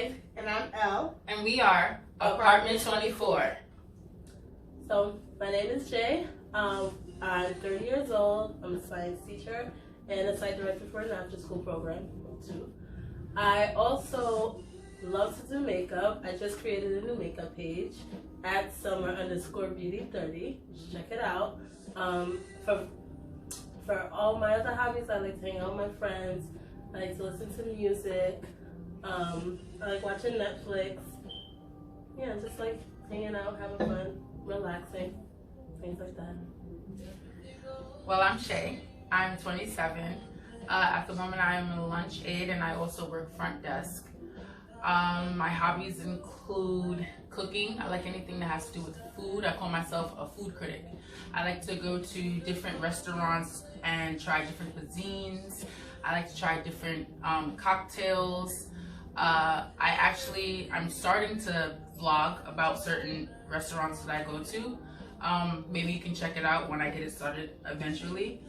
Dave. And I'm Elle. And we are Apartment 24. So, my name is Jay. I'm 30 years old. I'm a science teacher and a site director for an after school program too. I also love to do makeup. I just created a new makeup page at summer_beauty30. Check it out. For all my other hobbies, I like to hang out with my friends. I like to listen to music. I like watching Netflix. Yeah, just like hanging out, having fun, relaxing, things like that. Well, I'm Shay. I'm 27. At the moment, I am a lunch aide and I also work front desk. My hobbies include cooking. I like anything that has to do with food. I call myself a food critic. I like to go to different restaurants and try different cuisines. I like to try different cocktails. I'm starting to vlog about certain restaurants that I go to. Maybe you can check it out when I get it started eventually.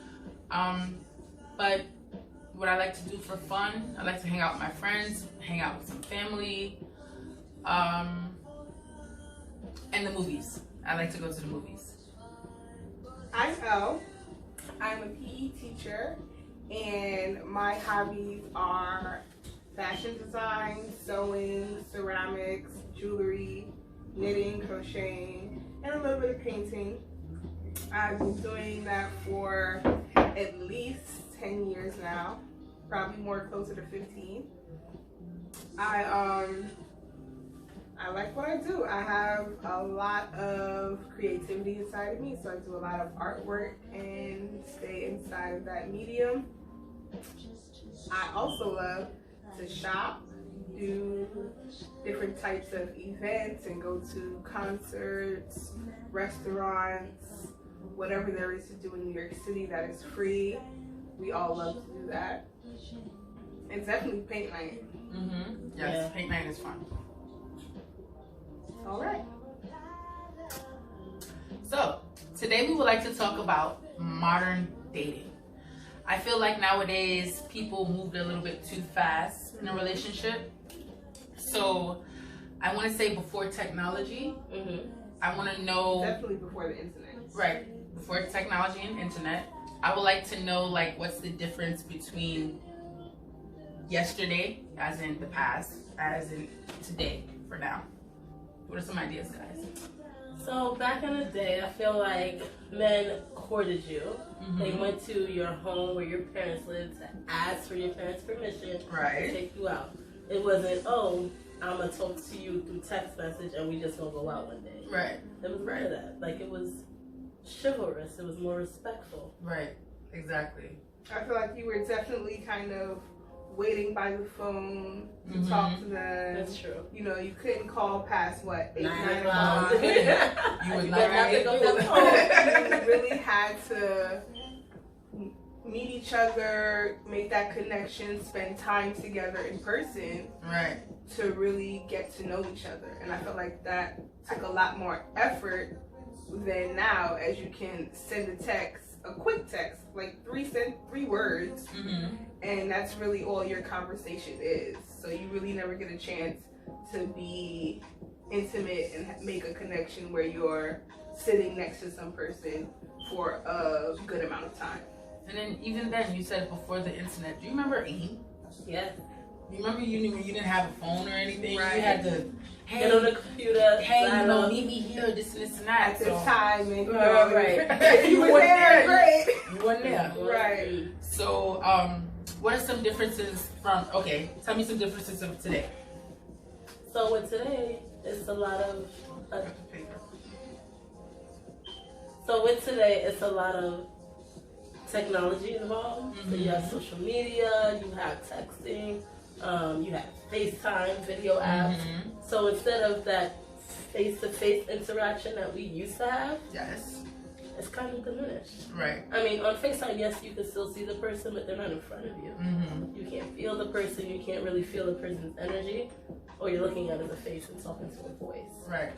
But what I like to do for fun, I like to hang out with my friends, hang out with some family, and the movies. I like to go to the movies. I'm Elle. I'm a PE teacher, and my hobbies are fashion design, sewing, ceramics, jewelry, knitting, crocheting, and a little bit of painting. I've been doing that for at least 10 years now, probably more closer to 15. I like what I do. I have a lot of creativity inside of me, so I do a lot of artwork and stay inside of that medium. I also love to shop, do different types of events, and go to concerts, restaurants, whatever there is to do in New York City that is free. We all love to do that. It's definitely paint night. Mm-hmm. Yes, yeah. Paint night is fun. All right. So, today we would like to talk about modern dating. I feel like nowadays people moved a little bit too fast in a relationship. So, I want to say before technology, I want to know... Definitely before the internet. Right. Before technology and internet, I would like to know, like, what's the difference between yesterday, as in the past, as in today, for now. What are some ideas, guys? So back in the day, I feel like men courted you. Mm-hmm. They went to your home where your parents lived to ask for your parents' permission to take you out. It wasn't, oh, I'm going to talk to you through text message and we just going to go out one day. Right. It was none of that. Like, it was chivalrous. It was more respectful. Right. Exactly. I feel like you were definitely kind of waiting by the phone to talk to them. That's true. You know, you couldn't call past what, 8, 9 o'clock. You would not pick up that phone. You really had to meet each other, make that connection, spend time together in person, right, to really get to know each other. And I feel like that took a lot more effort than now, as you can send a text, a quick text, like three words, and that's really all your conversation is. So you really never get a chance to be intimate and make a connection where you're sitting next to some person for a good amount of time. And then even then, you said before the internet. Do you remember AIM? Yeah. You remember you didn't have a phone or anything? Right. You had to get on the computer. Hey, meet me here, this and this and that. At this time, and right. You were there, great. You weren't there. Right. So, what are some differences from, tell me some differences of today. So with today, it's a lot of, technology involved. So you have social media, you have texting, you have FaceTime, video apps. So instead of that face-to-face interaction that we used to have, yes, it's kind of diminished. Right. I mean, on FaceTime, yes, you can still see the person, but they're not in front of you. You can't feel the person, you can't really feel the person's energy, or you're looking at the face and talking to a voice. Right.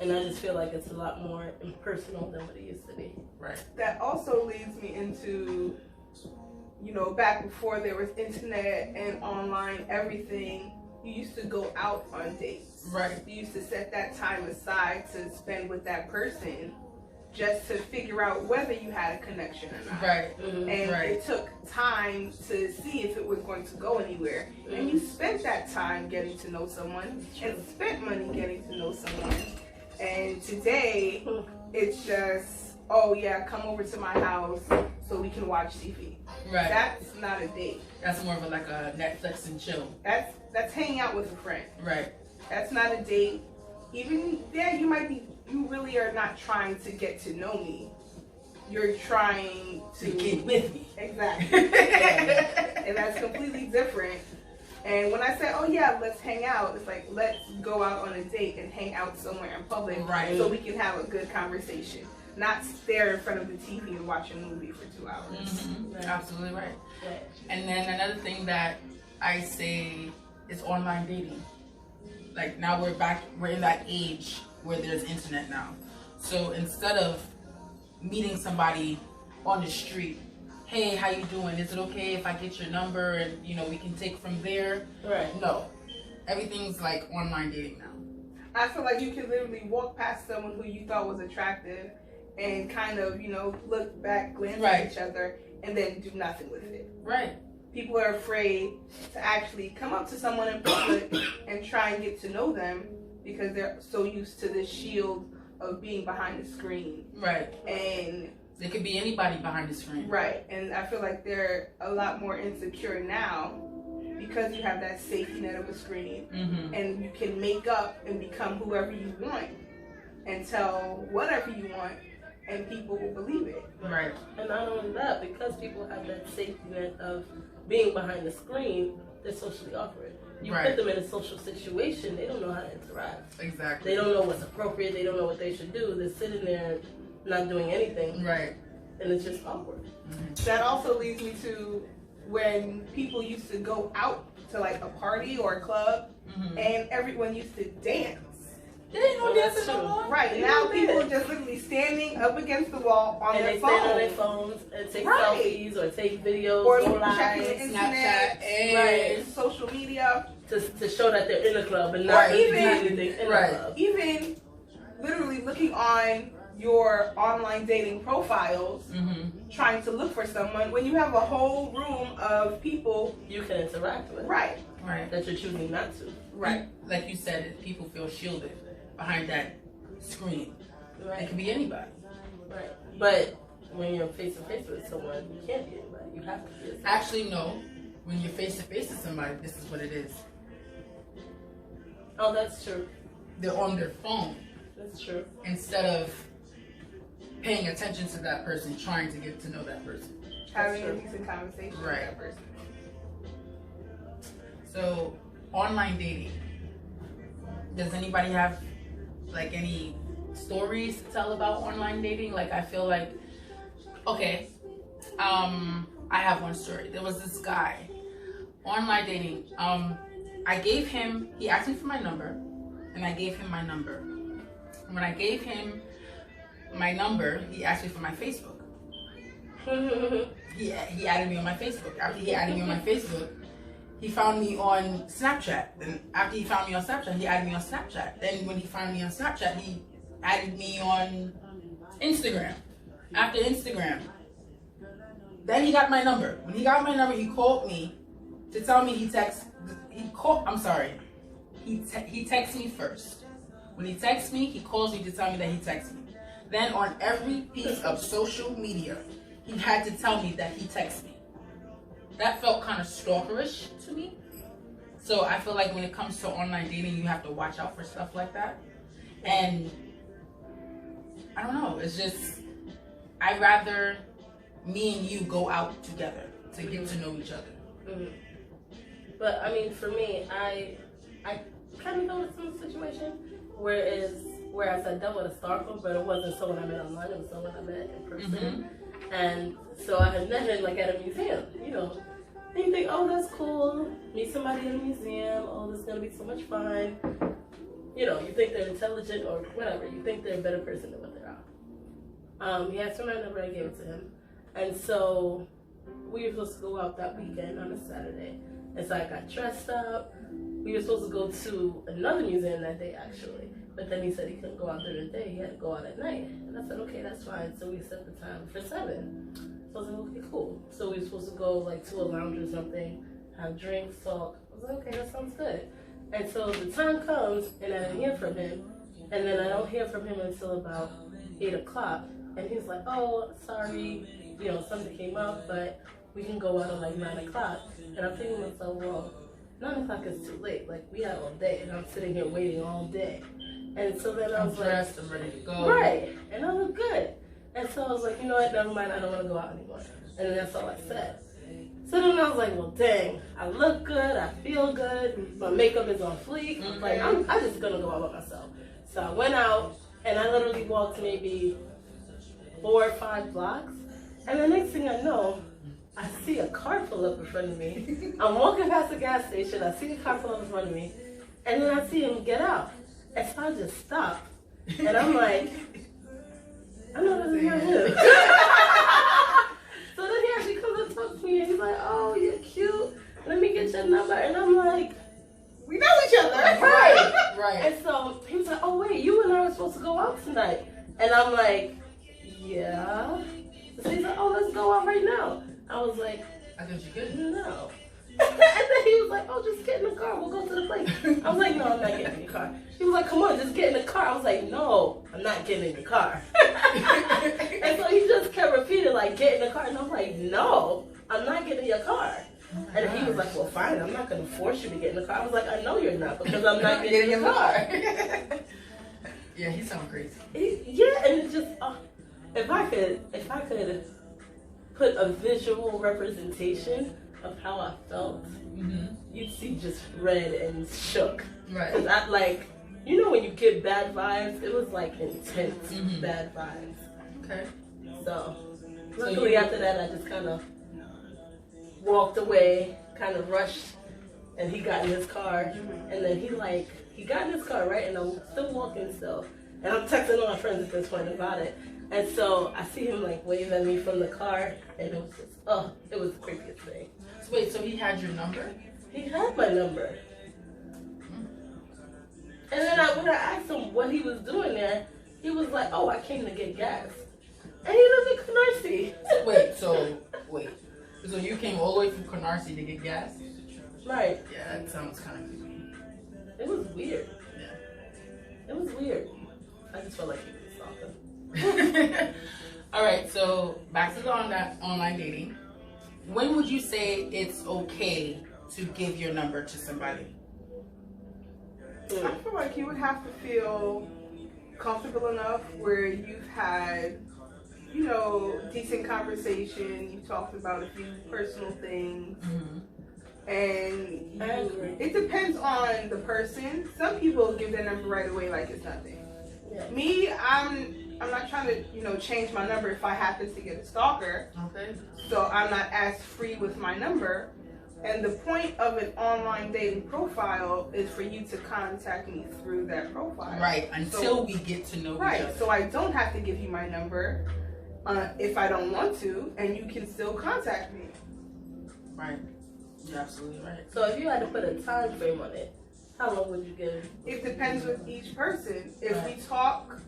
And I just feel like it's a lot more impersonal than what it used to be. Right. That also leads me into, you know, back before there was internet and online everything, you used to go out on dates. Right. You used to set that time aside to spend with that person just to figure out whether you had a connection or not. Right. Mhm. And Right. it took time to see if it was going to go anywhere. And you spent that time getting to know someone and spent money getting to know someone. And today, it's just, oh yeah, come over to my house so we can watch TV. Right. That's not a date. That's more of like a Netflix and chill. That's hanging out with a friend. Right. That's not a date. Even there, you really are not trying to get to know me. You're trying to get with me. Exactly. And that's completely different. And when I say, oh yeah, let's hang out, it's like, let's go out on a date and hang out somewhere in public Right. so we can have a good conversation. Not stare in front of the TV and watch a movie for 2 hours. Mm-hmm. Right. Absolutely right. Right. And then another thing that I say is online dating. Like now we're in that age where there's internet now. So instead of meeting somebody on the street, hey, how you doing? Is it okay if I get your number and we can take from there? Right. No. Everything's like online dating now. I feel like you can literally walk past someone who you thought was attractive and kind of, look back, glance Right. at each other, and then do nothing with it. Right. People are afraid to actually come up to someone in public and try and get to know them because they're so used to this shield of being behind the screen. Right. And There could be anybody behind the screen. right, and I feel like they're a lot more insecure now because you have that safety net of a screen, Mm-hmm. and you can make up and become whoever you want and tell whatever you want, and people will believe it. Right. And not only that, because people have that safety net of being behind the screen, they're socially awkward. You Right. put them in a social situation, they don't know how to interact. Exactly. They don't know what's appropriate. They don't know what they should do. They're sitting there not doing anything, Right. and it's just awkward. That also leads me to when people used to go out to like a party or a club, Mm-hmm. and everyone used to dance. They ain't no Oh, that's dancing no true. more. Right, They now do people that. are just literally standing up against the wall on And their they stand on their phone. phones and take Right. selfies or take videos Or or checking the lives internet, Snapchat, right, social media, to show that they're in a club and not Right. really Even- doing anything in right. a club. even literally looking on your online dating profiles, Mm-hmm. trying to look for someone when you have a whole room of people. You can interact with Right, Right. that you're choosing not to. right. Like you said, people feel shielded behind that screen. It Right. could be anybody. Right. But when you're face to face with someone, you can't be anybody. You have to be yourself. Actually, no. When you're face to face with somebody, this is what it is. Oh, that's true. They're on their phone That's true. instead of paying attention to that person, trying to get to know that person. Having a true. decent conversation Right. with that person. So, online dating. Does anybody have like any stories to tell about online dating? Like, I feel like, okay, I have one story. There was this guy, online dating. He asked me for my number, and I gave him my number. When I gave him my number, he asked me for my Facebook. He added me on my Facebook. After he added me on my Facebook, he found me on Snapchat. Then after he found me on Snapchat, he added me on Snapchat. Then when he found me on Snapchat, he added me on Instagram. After Instagram, then he got my number. When he got my number, he called me to tell me he texted me first. When he texts me, he calls me to tell me that he texted me. Then on every piece of social media, he had to tell me that he texted me. That felt kind of stalkerish to me. So I feel like when it comes to online dating, you have to watch out for stuff like that. And I don't know, it's just, I'd rather me and you go out together to get to know each other. Mhm. But I mean, for me, I kind of know some situation whereas I dealt with a stalker, but it wasn't someone I met online; it was someone I met in person. And so I had met him like at a museum, And you think, oh, that's cool. Meet somebody in a museum. Oh, this is gonna be so much fun. You think they're intelligent or whatever. You think they're a better person than what they are. He asked for my number. I gave it to him, and so we were supposed to go out that weekend on a Saturday. And so I got dressed up, we were supposed to go to another museum that day, actually. But then he said he couldn't go out during the day, he had to go out at night. And I said, okay, that's fine. So we set the time for 7. So I was like, okay, cool. So we were supposed to go like to a lounge or something, have drinks, talk. I was like, okay, that sounds good. And so the time comes, and I didn't hear from him. And then I don't hear from him until about 8 o'clock. And he's like, oh, sorry, you know, something came up, but we can go out at like 9 o'clock. And I'm thinking to myself, well, 9 o'clock is too late. Like, we had all day, and I'm sitting here waiting all day. And so then I was like, dressed and ready to go. right. And I look good. And so I was like, you know what, never mind, I don't want to go out anymore. And then that's all I said. So then I was like, well, dang, I look good, I feel good, my makeup is on fleek. Mm-hmm. Like, I'm just going to go out by myself. So I went out, and I literally walked maybe 4 or 5 blocks. And the next thing I know, I see a car pull up in front of me. I'm walking past the gas station, I see a car pull up in front of me, and then I see him get out. And so I just stopped. And I'm like, I know this is not him. So then he actually comes and talks to me, and he's like, oh, you're cute. Let me get your number. And I'm like, We know each other. right. Right. And so he was like, oh, wait, you and I were supposed to go out tonight. And I'm like, yeah. So he's like, oh, let's go out right now. I was like, I thought you could. no. And then he was like, oh, just get in the car. We'll go to the place. I was like, no, I'm not getting in the car. He was like, come on, just get in the car. I was like, no, I'm not getting in the car. And so he just kept repeating, like, get in the car. And I'm like, no, I'm not getting in your car. And he was like, well, fine, I'm not going to force you to get in the car. I was like, I know you're not, because I'm not getting in the car. Yeah, he sounds crazy. Yeah, and it's just, if I could put a visual representation of how I felt, you'd see just red and shook. Right. Because I, like, you know when you get bad vibes, it was like intense bad vibes. Okay. So, luckily after that, I just kind of walked away, kind of rushed, and he got in his car, and then he got in his car, right, and I'm still walking still, and I'm texting all my friends at this point about it, and so I see him like wave at me from the car, and it was just, it was the creepiest thing. So wait, so he had your number? He had my number. And then when I asked him what he was doing there, he was like, oh, I came to get gas. And he lives in Canarsie. Wait. So you came all the way from Canarsie to get gas? Right. Yeah, that sounds kind of creepy. It was weird. Yeah. It was weird. I just felt like he was stalking. All right, so back to the online dating. When would you say it's okay to give your number to somebody? I feel like you would have to feel comfortable enough where you've had, you know, decent conversation. You talked about a few personal things. And I agree. it depends on the person. Some people give their number right away like it's nothing. Yeah. Me, I'm not trying to, you know, change my number if I happen to get a stalker. Okay. So I'm not as free with my number. And the point of an online dating profile is for you to contact me through that profile. Right, until we get to know each Right, other. so I don't have to give you my number if I don't want to, and you can still contact me. Right. You're absolutely right. So if you had to put a time frame on it, how long would you give? It depends with each person. If Right. we talk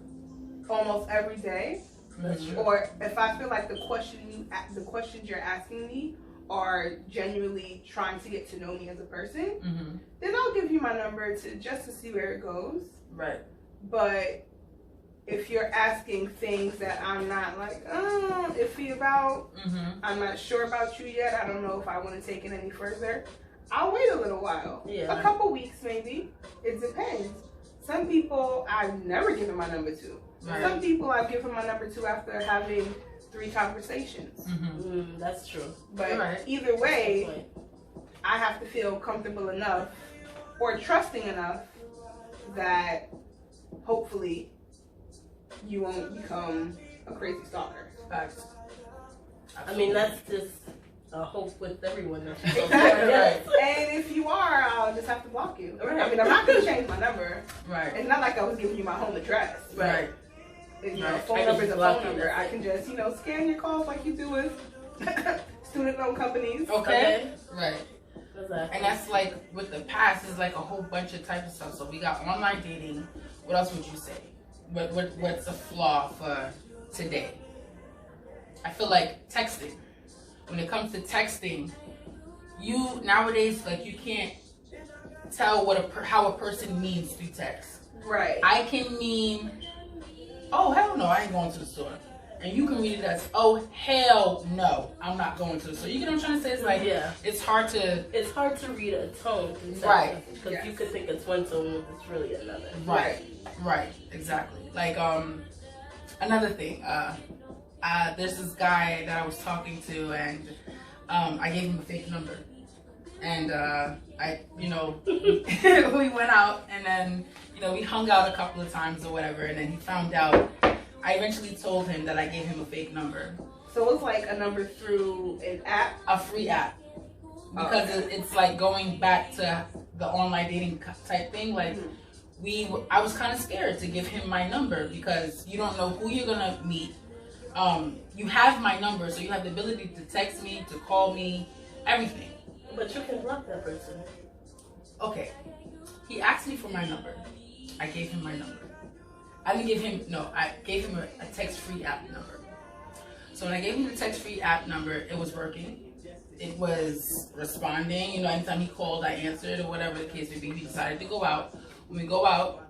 almost every day, That's true. or if I feel like the questions you're asking me are genuinely trying to get to know me as a person, then I'll give you my number just to see where it goes. Right. But if you're asking things that I'm not like, iffy about, I'm not sure about you yet, I don't know if I want to take it any further, I'll wait a little while. Yeah. A couple weeks maybe. It depends. Some people I've never given my number to. Right. Some people I've given my number to after having 3 conversations. That's true. But Right. either way, I have to feel comfortable enough or trusting enough that hopefully you won't become a crazy stalker. Facts. I mean, that's just a hope with everyone. That you Exactly. Yes. And if you are, I'll just have to block you. Right. I mean, I'm not going to change my number. Right. It's not like I was giving you my home address. Right. You know, Right. phone I number is just a block phone you, number. that's I it. can just, you know, scan your calls like you do with student loan companies. Okay. Right. Exactly. And that's like with the past is like a whole bunch of type of stuff. So we got online dating. What else would you say? What's a flaw for today? I feel like texting. When it comes to texting, you nowadays like you can't tell how a person means through text. Right. I can mean, oh hell no, I ain't going to the store. And you can read it as, oh hell no, I'm not going to the store. You get what I'm trying to say? It's like, Yeah. it's hard to read a tone. Right. Because Yes. you could think it's one tone, but it's really another. Right, exactly. Like another thing, there's this guy that I was talking to, and I gave him a fake number, and we went out, and then we hung out a couple of times or whatever, and then he found out. I eventually told him that I gave him a fake number. So it's like a number through an app? A free app. Because it's like going back to the online dating type thing. Like, I was kind of scared to give him my number because you don't know who you're going to meet. You have my number, so you have the ability to text me, to call me, everything. But you can block that person. Okay. He asked me for my number. I gave him my number. I gave him a text-free app number. So when I gave him the text-free app number, it was working. It was responding. Anytime he called, I answered or whatever the case may be. We decided to go out. When we go out,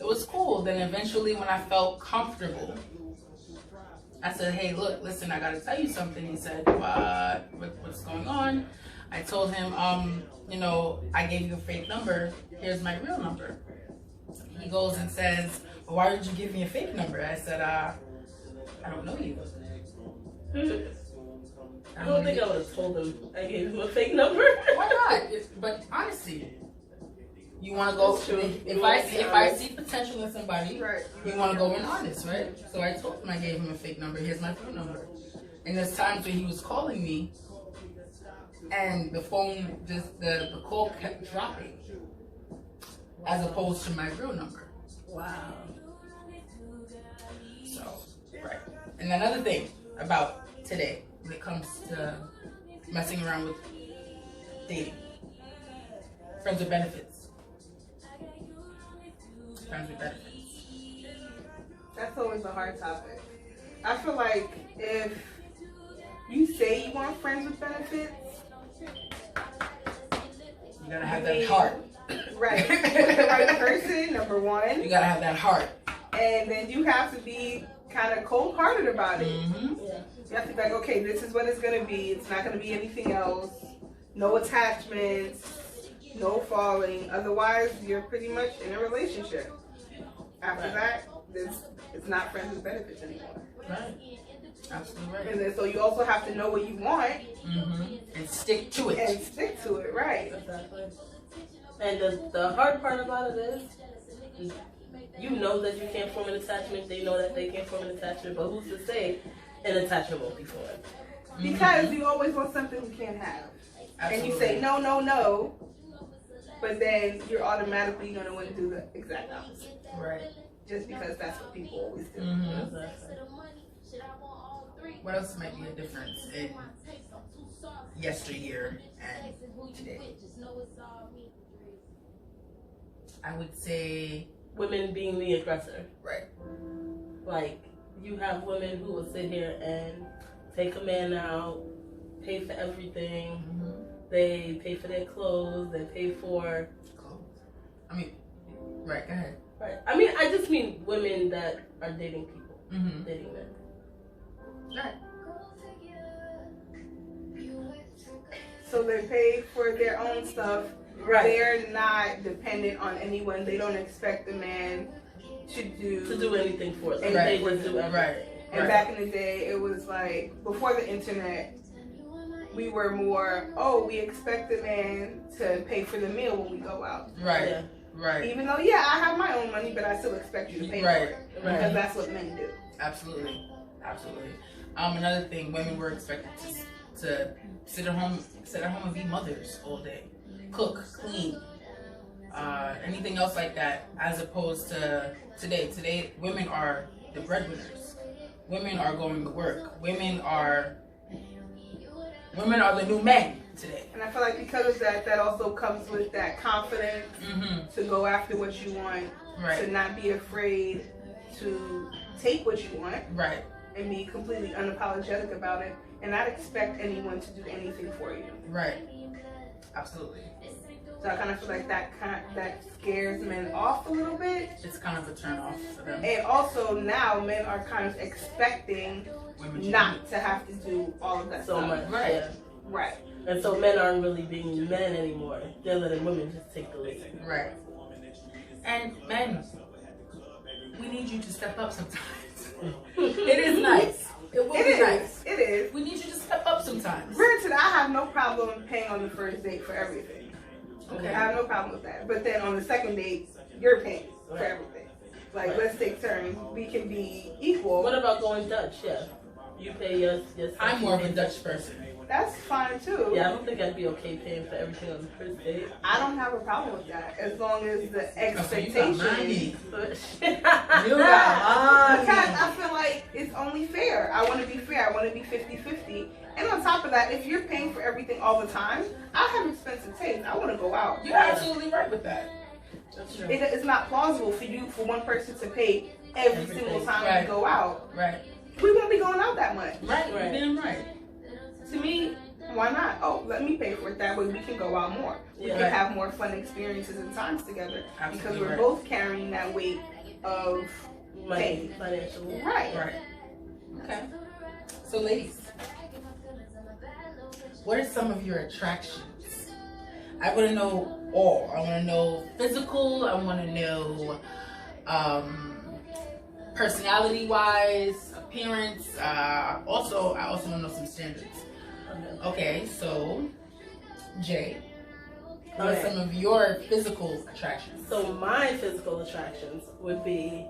it was cool. Then eventually when I felt comfortable, I said, hey, look, listen, I got to tell you something. He said, what's going on? I told him, I gave you a fake number. Here's my real number. He goes and says, well, why did you give me a fake number? I said, I don't know you. I don't think I would have told him I gave him a fake number. Why not? But honestly, you want to go. If I see potential in somebody, Right. you want to go in honest, right? So I told him I gave him a fake number. Here's my phone number. And there's times where he was calling me, and the phone the call kept dropping, as opposed to my real number. Wow. So, right. And another thing about today, when it comes to messing around with dating, friends with benefits. Friends with benefits. That's always a hard topic. I feel like if you say you want friends with benefits, You gotta have that heart. right, with the right person, number one, You gotta have that heart. and then you have to be kind of cold-hearted about it. Mm-hmm. Yeah. You have to be like, okay, this is what it's gonna be. It's not gonna be anything else. No attachments, no falling. Otherwise, you're pretty much in a relationship. After that, it's not friends with benefits anymore. Right. Absolutely right. And then so you also have to know what you want Mm-hmm. And stick to it. and stick to it, right? Exactly. And the hard part about it is, you know that you can't form an attachment. They know that they can't form an attachment. But who's to say an attachment won't be formed? Because you always want something you can't have. And you say no, no, no, but then you're automatically going to want to do the exact opposite. Right. Just because that's what people always do. Mm-hmm. Exactly. What else might be a difference in yesteryear and today? I would say, Women being the aggressor. right. Like, you have women who will sit here and take a man out, pay for everything. Mm-hmm. They pay for their clothes. They pay for... Right, go ahead. Right. I mean, I just mean women that are dating people. Mm-hmm. Dating men. Right. So they pay for their own stuff. Right. They're not dependent on anyone. They don't expect the man to do anything for them. Right. They just do everything. Right. And back in the day, it was like, before the internet, we were more, we expect the man to pay for the meal when we go out. Right. Yeah. Right. Even though, I have my own money, but I still expect you to pay Right. for it. Right. Because that's what men do. Absolutely. Absolutely. Another thing, women were expected to sit at home and be mothers all day. Cook, clean, anything else like that, as opposed to today. Today, women are the breadwinners. Women are going to work. Women are the new men. today. And I feel like because of that, that also comes with that confidence to go after what you want, to not be afraid to take what you want, right, and be completely unapologetic about it, and not expect anyone to do anything for you. right, absolutely. So I kind of feel like that scares men off a little bit. It's kind of a turn off for them. And also now men are kind of expecting Women not to have to do all of that So stuff. much, Right. yeah. Right. And so men aren't really being men anymore. They're letting women just take the lead. Right. And men, we need you to step up sometimes. It is nice. It will be nice. It is. We need you to step up sometimes. Granted, I have no problem paying on the first date for everything. Okay. I have no problem with that. But then on the second date, you're paying for everything. Like, let's take turns. We can be equal. What about going Dutch? Yeah. You pay your I'm more of a Dutch person. That's fine too. Yeah, I don't think I'd be okay paying for everything on the first date. I don't have a problem with that as long as the Oh, so expectation. you got money. You You got Because money. I feel like it's only fair. I want to be fair. I want to be 50-50. And on top of that, if you're paying for everything all the time, I have expensive taste. I want to go out. You're absolutely right with that. That's true. It's not plausible for one person to pay every Everything. single time Right. we go out. Right. We won't be going out that much. Right. You're Right. damn right. To me, why not? Oh, let me pay for it. That way we can go out more. We Yeah. can have more fun experiences and times together. Absolutely Because we're right. both carrying that weight of Money, financial. right. Right. Okay. So, ladies, what are some of your attractions? I want to know all. I want to know physical. I want to know personality-wise, appearance. I also want to know some standards. Okay, so Jay, what are Okay. some of your physical attractions? So my physical attractions would be,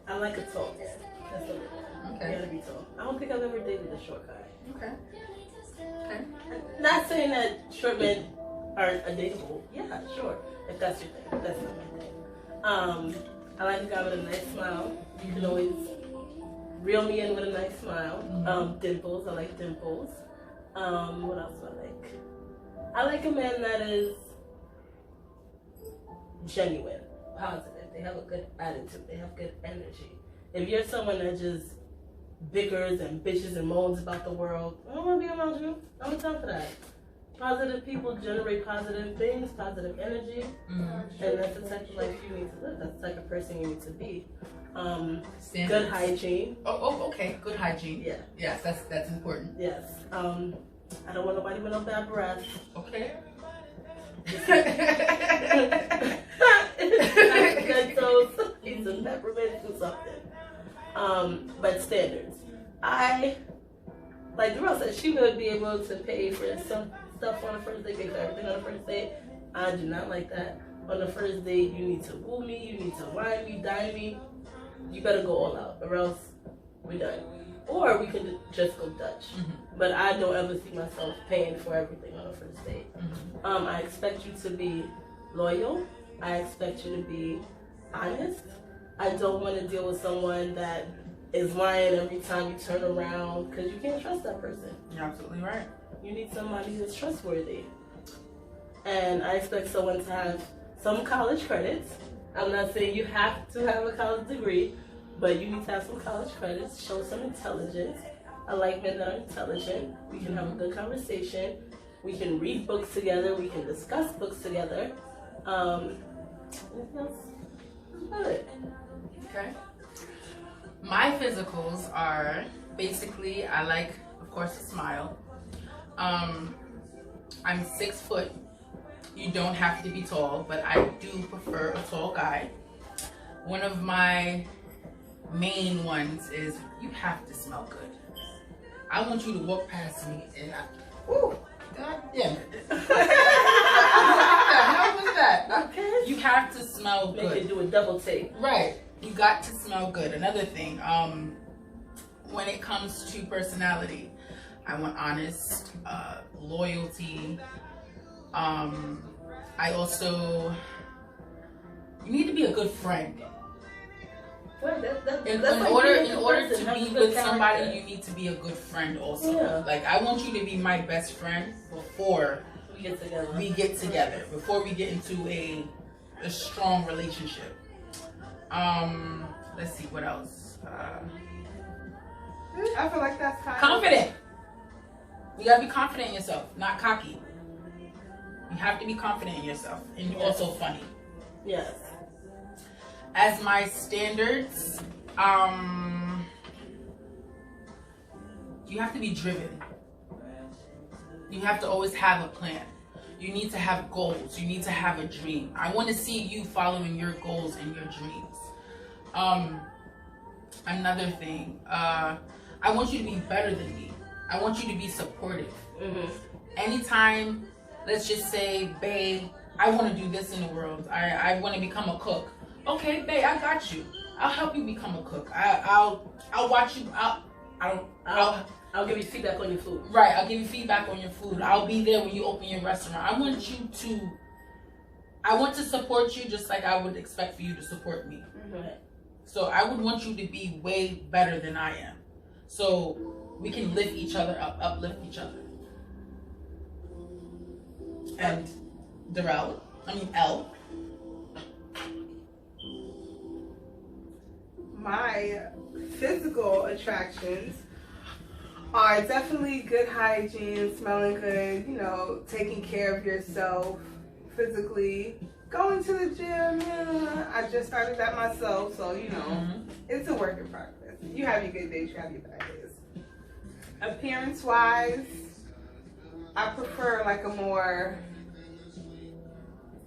I like a tall man. That's the one. Okay. You gotta be tall. I don't think I've ever dated a short guy. Okay. Okay. Not saying that short men aren't dateable. Yeah, sure. If that's your thing. That's not my thing. I like a guy with a nice smile. You can always reel me in with a nice smile. Dimples. I like dimples. What else do I like? I like a man that is genuine, positive. They have a good attitude. They have good energy. If you're someone that just bickers and bitches and moans about the world, I don't want to be around you. I don't have time for that. Positive people generate positive things, positive energy, and that's the type of life you need to live. That's the type of person you need to be. Good Standards. hygiene. Oh, okay. Good hygiene. Yeah. Yes, that's important. Yes. I don't want nobody with no bad breath. Okay. Good toast, eat some peppermint, do something. But standards. I, like the girl said, she would be able to pay for some stuff on the first date, pay for everything on the first date. I do not like that. On the first date, you need to woo me, you need to wine me, dine me. You better go all out, or else we're done. Or we can just go Dutch. But I don't ever see myself paying for everything on a first date. I expect you to be loyal. I expect you to be honest. I don't want to deal with someone that is lying every time you turn around, because you can't trust that person. You're absolutely right. You need somebody who's trustworthy. And I expect someone to have some college credits. I'm not saying you have to have a college degree, but you need to have some college credits, show some intelligence. I like men that are intelligent. We can have a good conversation. We can read books together. We can discuss books together. Anything else? Good. Okay. My physicals are basically, I like, of course, a smile. I'm 6 foot. You don't have to be tall, but I do prefer a tall guy. One of my main ones is you have to smell good. I want you to walk past me and ooh, god damn it. How was that? Okay. You have to smell Make good. it do a double take. Right. You got to smell good. Another thing, when it comes to personality, I want honest, loyalty. I also, you need to be a good friend. Right, In like order being a good to person, have be a good with somebody, character. you need to be a good friend also. Yeah. Like, I want you to be my best friend before We get together. before we get into a strong relationship. Let's see what else. I feel like that's kind Confident. You gotta be confident in yourself, not cocky. You have to be confident in yourself, and you're also funny. Yes. As my standards, you have to be driven. You have to always have a plan. You need to have goals. You need to have a dream. I want to see you following your goals and your dreams. Another thing, I want you to be better than me. I want you to be supportive. Mm-hmm. Anytime, let's just say, babe, I want to do this in the world. I want to become a cook. Okay, babe, I got you. I'll help you become a cook. I'll watch you. I'll give you feedback on your food. Right, I'll give you feedback on your food. I'll be there when you open your restaurant. I want to support you just like I would expect for you to support me. Mm-hmm. So I would want you to be way better than I am. So we can lift each other up, uplift each other. And L. my physical attractions are definitely good hygiene, smelling good, you know, taking care of yourself physically, going to the gym. Yeah, I just started that myself, so you know, it's a work in progress. You have your good days, you have your bad days. Appearance-wise, I prefer like a more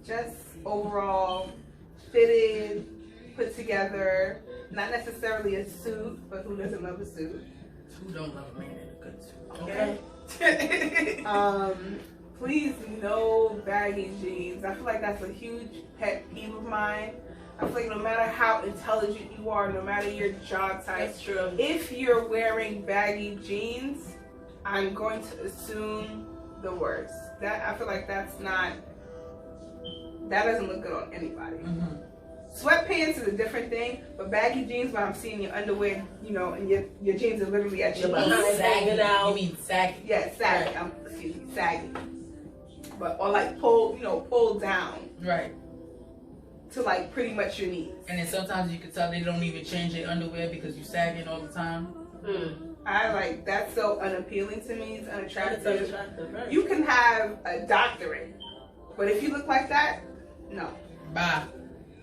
just overall fitted, put together, not necessarily a suit, but who doesn't love a suit? Who don't love a man in a good suit? Okay. Please, no baggy jeans. I feel like that's a huge pet peeve of mine. I feel like no matter how intelligent you are, no matter your job type, That's true. if you're wearing baggy jeans, I'm going to assume the worst. That I feel like that doesn't look good on anybody. Mm-hmm. Sweatpants is a different thing, but baggy jeans, when I'm seeing your underwear, you know, and your jeans are literally at your Your knees. behind hanging out. You mean saggy? Yeah, saggy. Excuse me, saggy. But or like pulled down Right. to like pretty much your knees. And then sometimes you can tell they don't even change their underwear because you sagging all the time. I like that's so unappealing to me. It's unattractive. That's unattractive, right? You can have a doctorate, but if you look like that, no. Bye.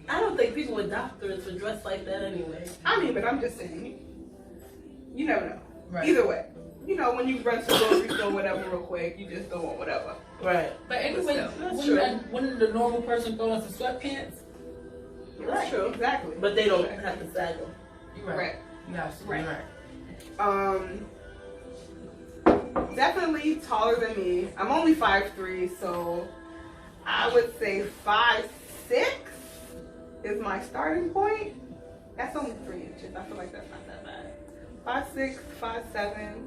I don't think people with doctorates would dress like that anyway. I mean, but I'm just saying, you never know. Right. Either way, you know, when you run to the grocery store, whatever, real quick, you just throw on whatever. Right. But anyway, That's true. when the normal person throw on some sweatpants, That's true. Exactly. But they don't have to sag them. you're right. Right. You're absolutely right. Definitely taller than me. I'm only 5'3", so I would say 5'6" is my starting point. That's only 3 inches. I feel like that's not that bad. 5'6", 5'7".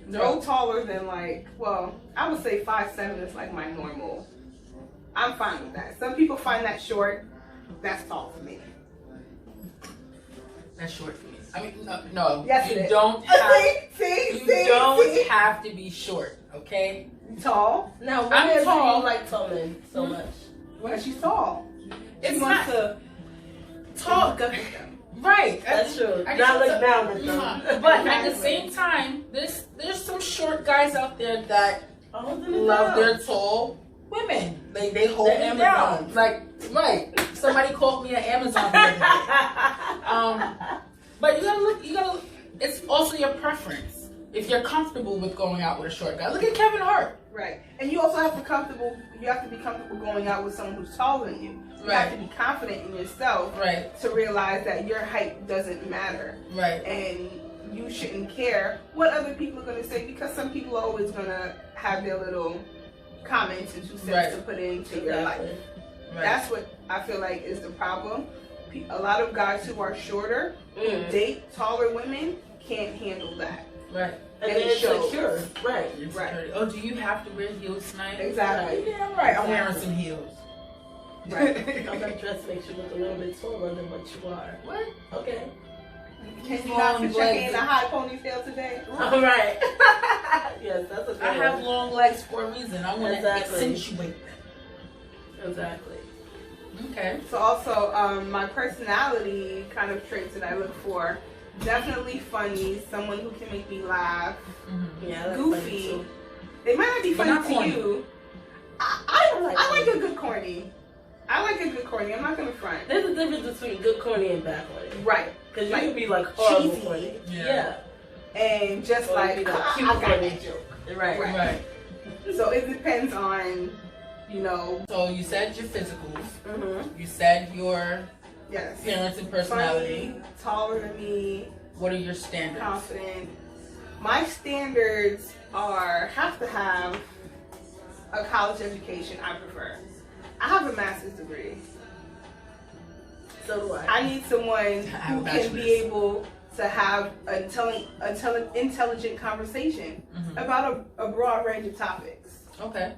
No taller than I would say 5'7" is like my normal. I'm fine with that. Some people find that short. That's tall for me. That's short for me. I mean, no. Yes, you it is. don't have. See? don't have to be short, okay? Tall. Now, I'm why do tall. you like tall men so much? Well, she's tall. It's She not wants to tall. look up at them. Right. That's true. I Not guess look down at them. Yeah. But at the same time, there's some short guys out there that love their tall women. They hold They're them down. Amazons. Like, right. Somebody called me an Amazon the other day. But you gotta look, it's also your preference. If you're comfortable with going out with a short guy. Look at Kevin Hart. Right. And you also have to be comfortable going out with someone who's taller than you. You have to be confident in yourself Right. to realize that your height doesn't matter. Right. And you shouldn't care what other people are going to say, because some people are always going to have their little comments and 2 cents to put into your life. Right. That's what I feel like is the problem. A lot of guys who are shorter who date taller women can't handle that. Right. And And they're it shows. insecure. Right. Right. Oh, do you have to wear heels tonight? Exactly. Yeah, right. I'm wearing some heels. Right. How that dress makes you look a little bit taller than what you are. What? Okay. Can you not put your hand in a high ponytail today? All right. Yes, that's a good I have one. long legs for a reason. I want to Exactly. accentuate them. Exactly. Okay. So also, my personality kind of traits that I look for, definitely funny, someone who can make me laugh. Mm-hmm. Yeah, that's Goofy. funny too. They might not be But funny not to corny. you. I like I like corny. a good corny. I like a good corny. I'm not gonna front. There's a difference between good corny and bad corny. Right. Because you Like, can be like horrible cheesy. corny. Yeah. And just Or like, be like I cute got corny. that joke. Right. Right. Right. So it depends on, you know, So you said your physicals. Mm-hmm. You said your yes. appearance and personality. Funny, taller than me, What are your standards? confident. My standards have to have a college education, I prefer. I have a master's degree. So do I. I need someone have who a can be bachelor's. able to have an intelligent conversation Mhm. about a broad range of topics. Okay.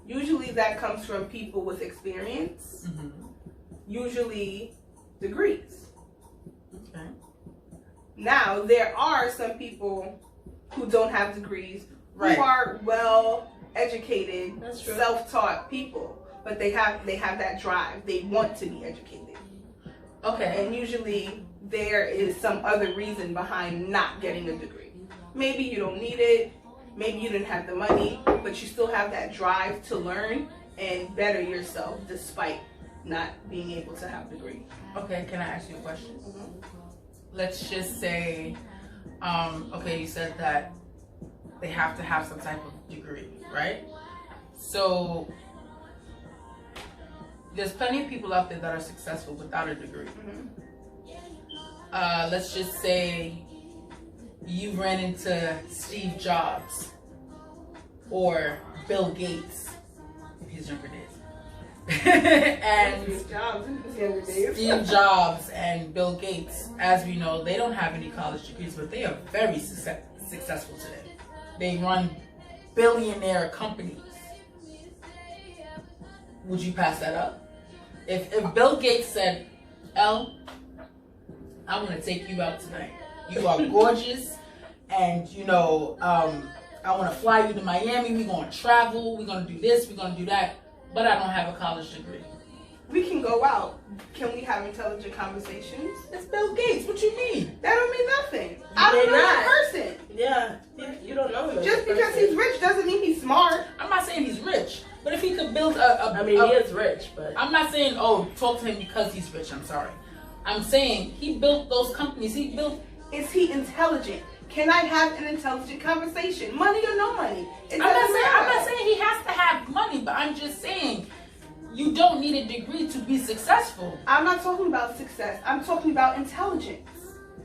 Usually that comes from people with experience, Mm-hmm. usually degrees. Okay. Now, there are some people who don't have degrees, Right. who are well educated, That's true. self-taught people, but they have that drive. They want to be educated. Okay. And usually there is some other reason behind not getting a degree. Maybe you don't need it, maybe you didn't have the money, but you still have that drive to learn and better yourself despite not being able to have a degree. Okay. Can I ask you a question? Mhm. Let's just say, okay, you said that they have to have some type of degree, right? So there's plenty of people out there that are successful without a degree. Mhm. Let's just say you ran into Steve Jobs or Bill Gates in his younger days. And Steve Jobs in his younger days. Steve Jobs and Bill Gates, as we know, they don't have any college degrees, but they are very successful today. They run billionaire companies. Would you pass that up? If Bill Gates said, "Elle, I want to take you out tonight. You are gorgeous, and you know, I want to fly you to Miami. We're going to travel. We're going to do this. We're going to do that. But I don't have a college degree." We can go out. Can we have intelligent conversations? It's Bill Gates. What you mean? That don't mean nothing. You I don't may know not. that person. Yeah. You don't know him. as Just a because person. he's rich doesn't mean he's smart. I'm not saying he's rich, but if he could build I mean, he is rich, but I'm not saying, oh, talk to him because he's rich. I'm sorry. I'm saying he built those companies. He built. Is he intelligent? Can I have an intelligent conversation? Money or no money? It I'm doesn't matter. not saying he has to have money, but I'm just saying you don't need a degree to be successful. I'm not talking about success. I'm talking about intelligence.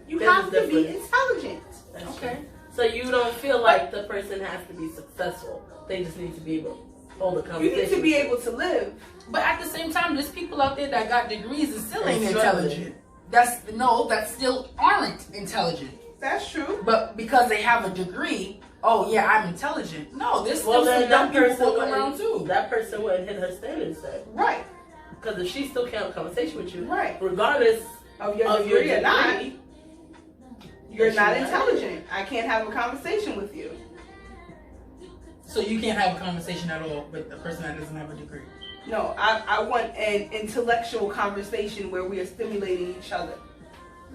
You There's have a to be difference. intelligent. That's Okay. true. So you don't feel like the person has to be successful. They just need to be able to hold a You conversation. need to be able to live. But at the same time, there's people out there that got degrees and still ain't And struggling. intelligent. That still aren't intelligent. That's true. But because they have a degree, oh yeah, I'm intelligent. No, there's still Well, some then dumb that people person walking around too. wouldn't, that person wouldn't hit her standards then. Right. Because if she still can't have a conversation with you, Right. regardless Of your of your degree or not, you're then not she's intelligent. I can't have a conversation with you. So you can't have a conversation at all with a person that doesn't have a degree. No, I want an intellectual conversation where we are stimulating each other.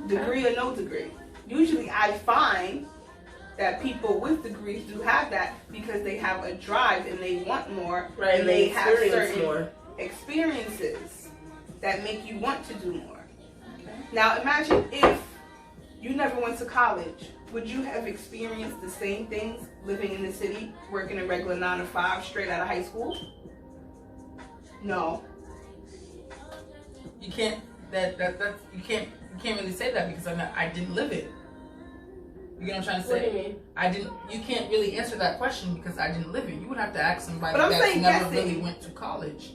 Degree or no degree. Usually I find that people with degrees do have that because they have a drive and they want more. right, and they have experience certain more. experiences that make you want to do more. Now imagine if you never went to college. Would you have experienced the same things living in the city, working a regular 9 to 5 straight out of high school? No. You can't. You can't really say that because I didn't live it. You know what I'm trying to What do say? you mean? I didn't. You can't really answer that question because I didn't live it. You would have to ask somebody But I'm that's saying never guessing. really went to college.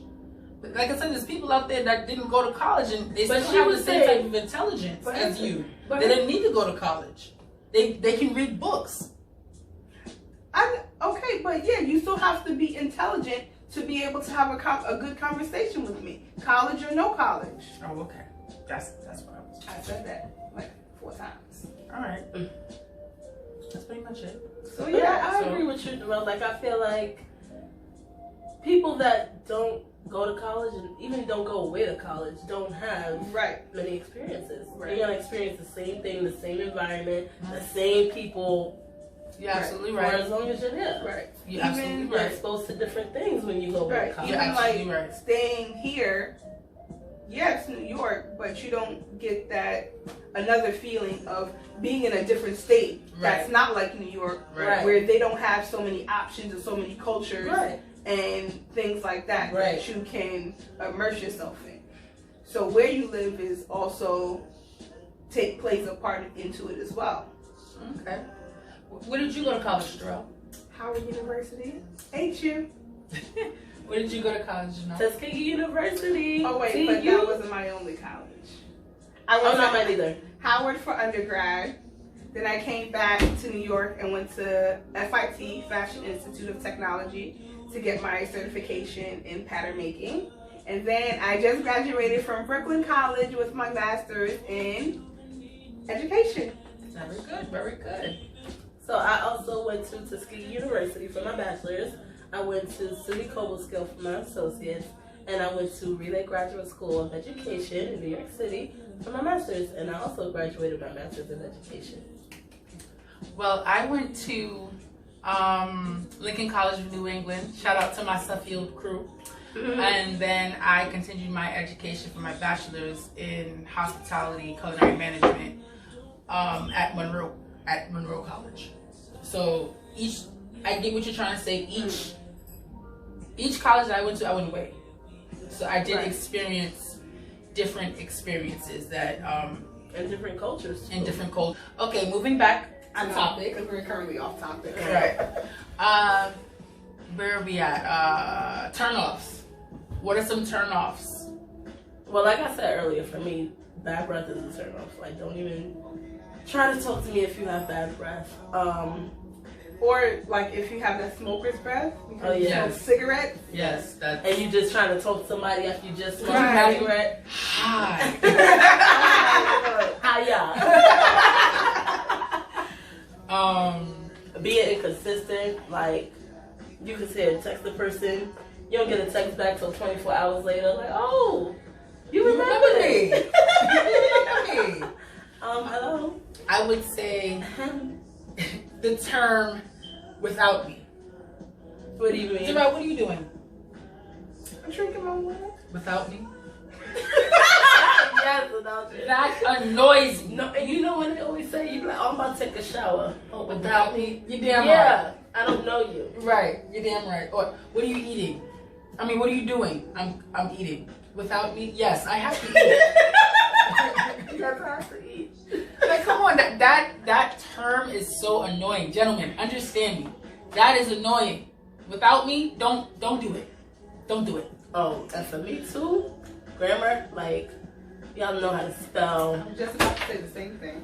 But like I said, there's people out there that didn't go to college and they But still she have the was same saying- type of intelligence But as listen, you. but They didn't need to go to college. They can read books. Okay, but yeah, you still have to be intelligent to be able to have a good conversation with me, college or no college. Oh, okay. That's what I was. I said that like 4 times. All right. That's pretty much it. So Yeah, I So- agree with you, Darrell. Like, I feel like people that don't go to college and even don't go away to college don't have right. many experiences. Right. You're gonna experience the same thing, the same environment, the same people You're absolutely for right. as long as you're there. Right. You're absolutely You're right. exposed to different things when you go away Right. to college. You're Even absolutely like right. staying here, yes, New York, but you don't get that another feeling of being in a different state. That's Right. not like New York, Right. where they don't have so many options and so many cultures Right. and things like that Right. that you can immerse yourself in. So where you live is also plays a part into it as well. Okay. Where did you go to college, Darrell? Howard University, ain't you? Where did you go to college, Janelle? Tuskegee University. Oh wait, See, but you? that wasn't my only college. I Oh, was not at mine either. Howard for undergrad. Then I came back to New York and went to FIT, Fashion Institute of Technology, to get my certification in pattern making. And then I just graduated from Brooklyn College with my master's in education. Very good. Very good. So I also went to Tuskegee University for my bachelor's. I went to SUNY Cobleskill for my associates, and I went to Relay Graduate School of Education in New York City for my master's, and I also graduated my master's in education. Well, I went to Lincoln College of New England. Shout out to my Suffield crew. And then I continued my education for my bachelor's in hospitality, culinary management at Monroe College. So I get what you're trying to say. Each college that I went to, I went away. So I did Right. experience different experiences that And different cultures. in different cultures. Okay, moving back on topic. Because we're currently off topic. Right. Where are we at? Turnoffs. What are some turnoffs? Well, like I said earlier, for me, bad breath is a turn off. Like, don't even try to talk to me if you have bad breath. Or like if you have that smoker's breath, because Oh, you yes. smoke cigarettes. Yes, that's And you just trying to talk to somebody after you just smoked Right. a cigarette. hi. Hiya. Being inconsistent, like you can say text the person, you don't get a text back till 24 hours later. Like, oh, you remember me. me? Me. Hello. I would say the term "without me." What do you mean? Zara, what are you doing? I'm drinking my water. Without me? Yes, without you. That annoys me. No, and you know what they always say? You be like, oh, I'm about to take a shower. Oh, Without me, you're damn Yeah, I don't know you. right. You're damn right. Or what are you eating? I mean, what are you doing? I'm eating. Without me, yes, I have to eat. You have to eat. Like, come on, that term is so annoying. Gentlemen, understand me. That is annoying. Without me, don't do it. Don't do it. Oh, and for me too, grammar, like, y'all know how to spell. I'm just about to say the same thing.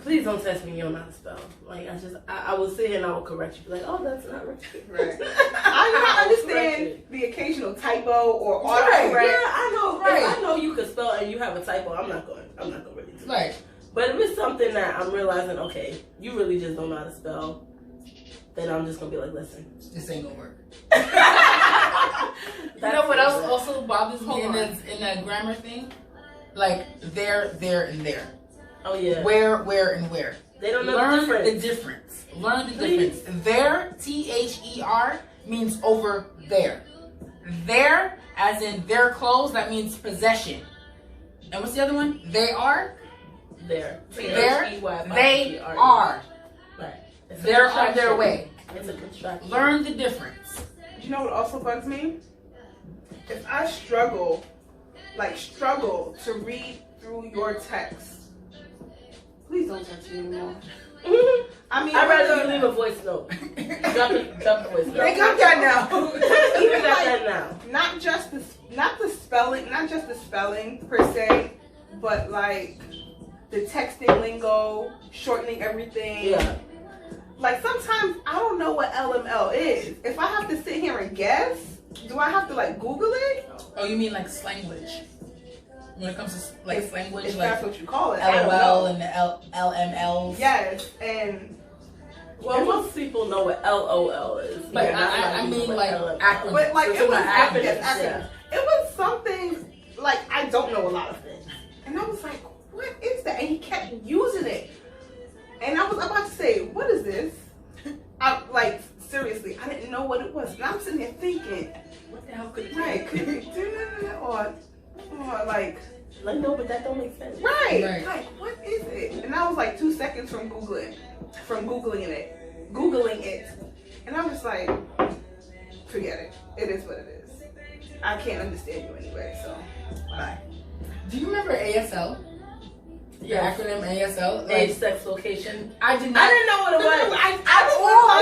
Please don't test me, you don't know how to spell. Like, I will sit here and I will correct you. Like, oh, that's not right. Right. I will correct understand you. the occasional typo or Right, autocorrect. Yeah, I know. Right. If I know you can spell and you have a typo, I'm not going to really do it. Right. But if it's something that I'm realizing, okay, you really just don't know how to spell, then I'm just going to be like, listen. This ain't gonna work. You That's know what else it. also bothers me Hold in on. the grammar thing? Like there, and there. Oh, yeah. Where, and where. They don't know Learn the difference. Learn the Please. difference. There, THER, means over there. There, as in their clothes, that means possession. And what's the other one? They are. There. There, T-H-E-Y-Y-E-R-E. they are. Right. It's a They're on their contraction. way. It's a contraction. Learn the difference. You know what also bugs me? If I struggle to read through your text, please don't touch me anymore. I mean, I'd rather you leave a voice note. Drop the voice note. they got that now. Even Even got like, that now. not just the spelling per se, but like the texting lingo, shortening everything. Yeah. Like sometimes I don't know what LML is. If I have to sit here and guess, do do I have to like Google it? Oh, you mean like slanguage? When it comes to like slanguage, If like that's what you call it. I don't LOL know. and the LMLs. Yes, and Well, most people know what LOL is. But Yeah, that's I not mean even like LOL. acronyms. but like It's it was not acronyms. acronyms. Yeah. It was something like I don't know a lot of things, and I was like, "What is that?" And he kept using it, and I was about to say, "What is this?" I like seriously, I didn't know what it was, and I'm sitting there thinking, What the hell could it be? right, could it be or like. Like, no, but that don't make sense. Right. Like, what is it? And I was like 2 seconds from Googling it. And I was like, forget it. It is what it is. I can't understand you anyway, so bye. Do you remember ASL? Yeah. The acronym ASL? Age, sex, location. I did not. I didn't know what it was. I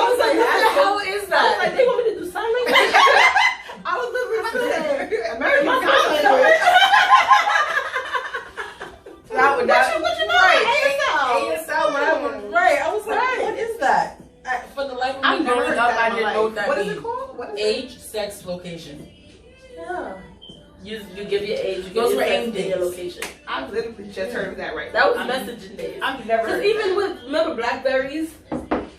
was like, what the hell is I was that? like, they want me to do sign language? I was literally saying, American My Sign God. Language. That would What you know? right. ASL. ASL, whatever. Right. I was like, what is that? For the life of me, I've never growing heard up, that I in my didn't know what life. that What is means. it called? What is it? Age, sex, location. Yeah. You give your age, you give Those your were sex, aim and your days. location. I literally just heard of that right That was now. messaging days. I've never heard Because of even that. with, remember Blackberries?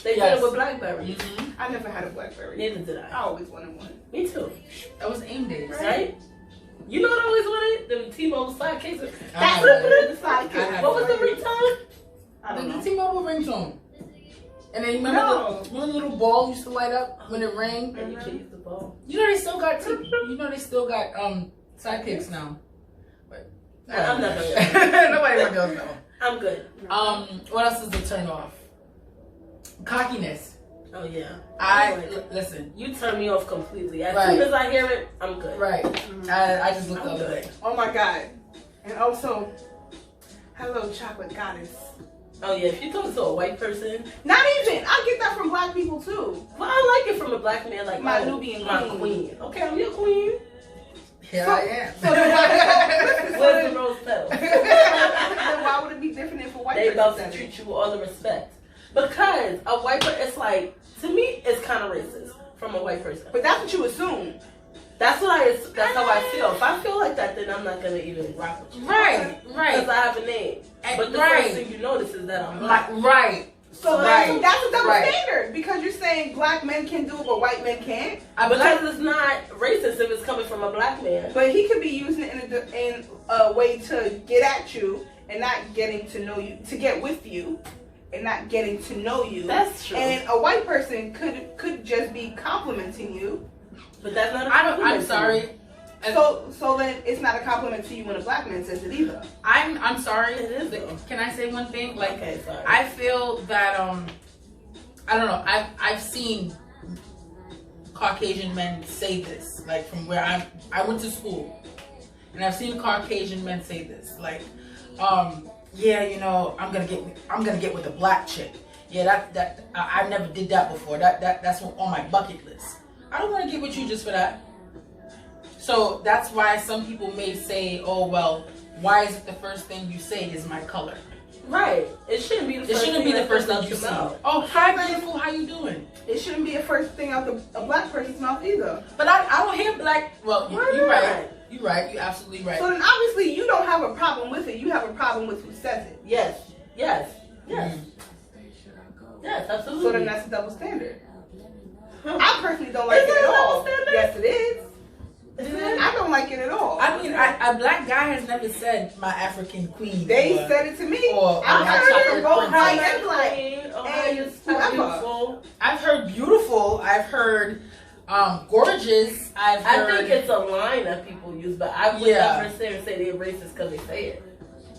They Yes. did it with Blackberries. Mm-hmm. I never had a BlackBerry. Neither did I I. always wanted one. Me too. That was aim days. Right? You know what I always wanted? The T-Mobile sidekicks. I That's had it. The sidekick. I had What was the ringtone? I don't know. The T-Mobile ringtone. And then remember No. the little ball used to light up when it rang? And you can use the ball. You know they still got sidekicks now. But I'm not gonna nobody ever does know. I'm good. What else is the turn off? Cockiness. Oh yeah. Listen. You turn me off completely. As Right. soon as I hear it, I'm good. Right. I just looked the I'm other good. way. Oh my god. And also, hello, chocolate goddess. Oh yeah, if you talk to a white person, Not even. I get that from black people too. well, I like it from a black man, like My oh, Nubian my queen. queen. Okay, I'm your queen. Here So- I am. So then why, Where's the rose petals? then why would it be different if a white They person about to said it? treat you with all the respect. Because a white person, it's like, to me, it's kind of racist from a white person. But that's what you assume. That's how I feel. If I feel like that, then I'm not gonna even rock with you. Right. Because Right. I have a name. And- But the right. first thing you notice is that I'm black. Right. So Right. that's a double Right. standard because you're saying black men can do it, but white men can't. Because it's not racist if it's coming from a black man. But he could be using it in a way to get at you and not getting to know you, to get with you, and not getting to know you. That's true. And a white person could just be complimenting you. But that's not a I'm compliment to sorry. me. So then it's not a compliment to you when a black man says it either. I'm sorry. It is, though. Can I say one thing? Like, Okay, sorry. I feel that I don't know. I've seen Caucasian men say this. Like from where I went to school, and I've seen Caucasian men say this. Like, yeah, you know, I'm gonna get with a black chick. Yeah, that I never did that before. That's on my bucket list. I don't want to get with you just for that. So that's why some people may say, oh well, why is it the first thing you say is my color? Right. It shouldn't be the It first shouldn't thing be the that first comes thing out you your see. mouth. Oh, hi beautiful, how you doing? It shouldn't be a first thing out a black person's mouth either. But I don't hear black. Well, Why you're not? right. You're right. You're absolutely right. So then obviously you don't have a problem with it. You have a problem with who says it. Yes. Yes. Yes. Mm. Yes, absolutely. So then that's a double standard. Huh. I personally don't like Is it it at a double all. standard? Yes, it is. Is it? I don't like it at all. I mean, a black guy has never said my African queen. They or- said it to me. or I've my heard chocolate it both princess. white Hi, and black. queen. Oh, And hi, you're so whoever. beautiful. I've heard beautiful. I've heard gorgeous. I've heard. I think it's a line that people use, but I would Yeah. never say they're racist because they say it.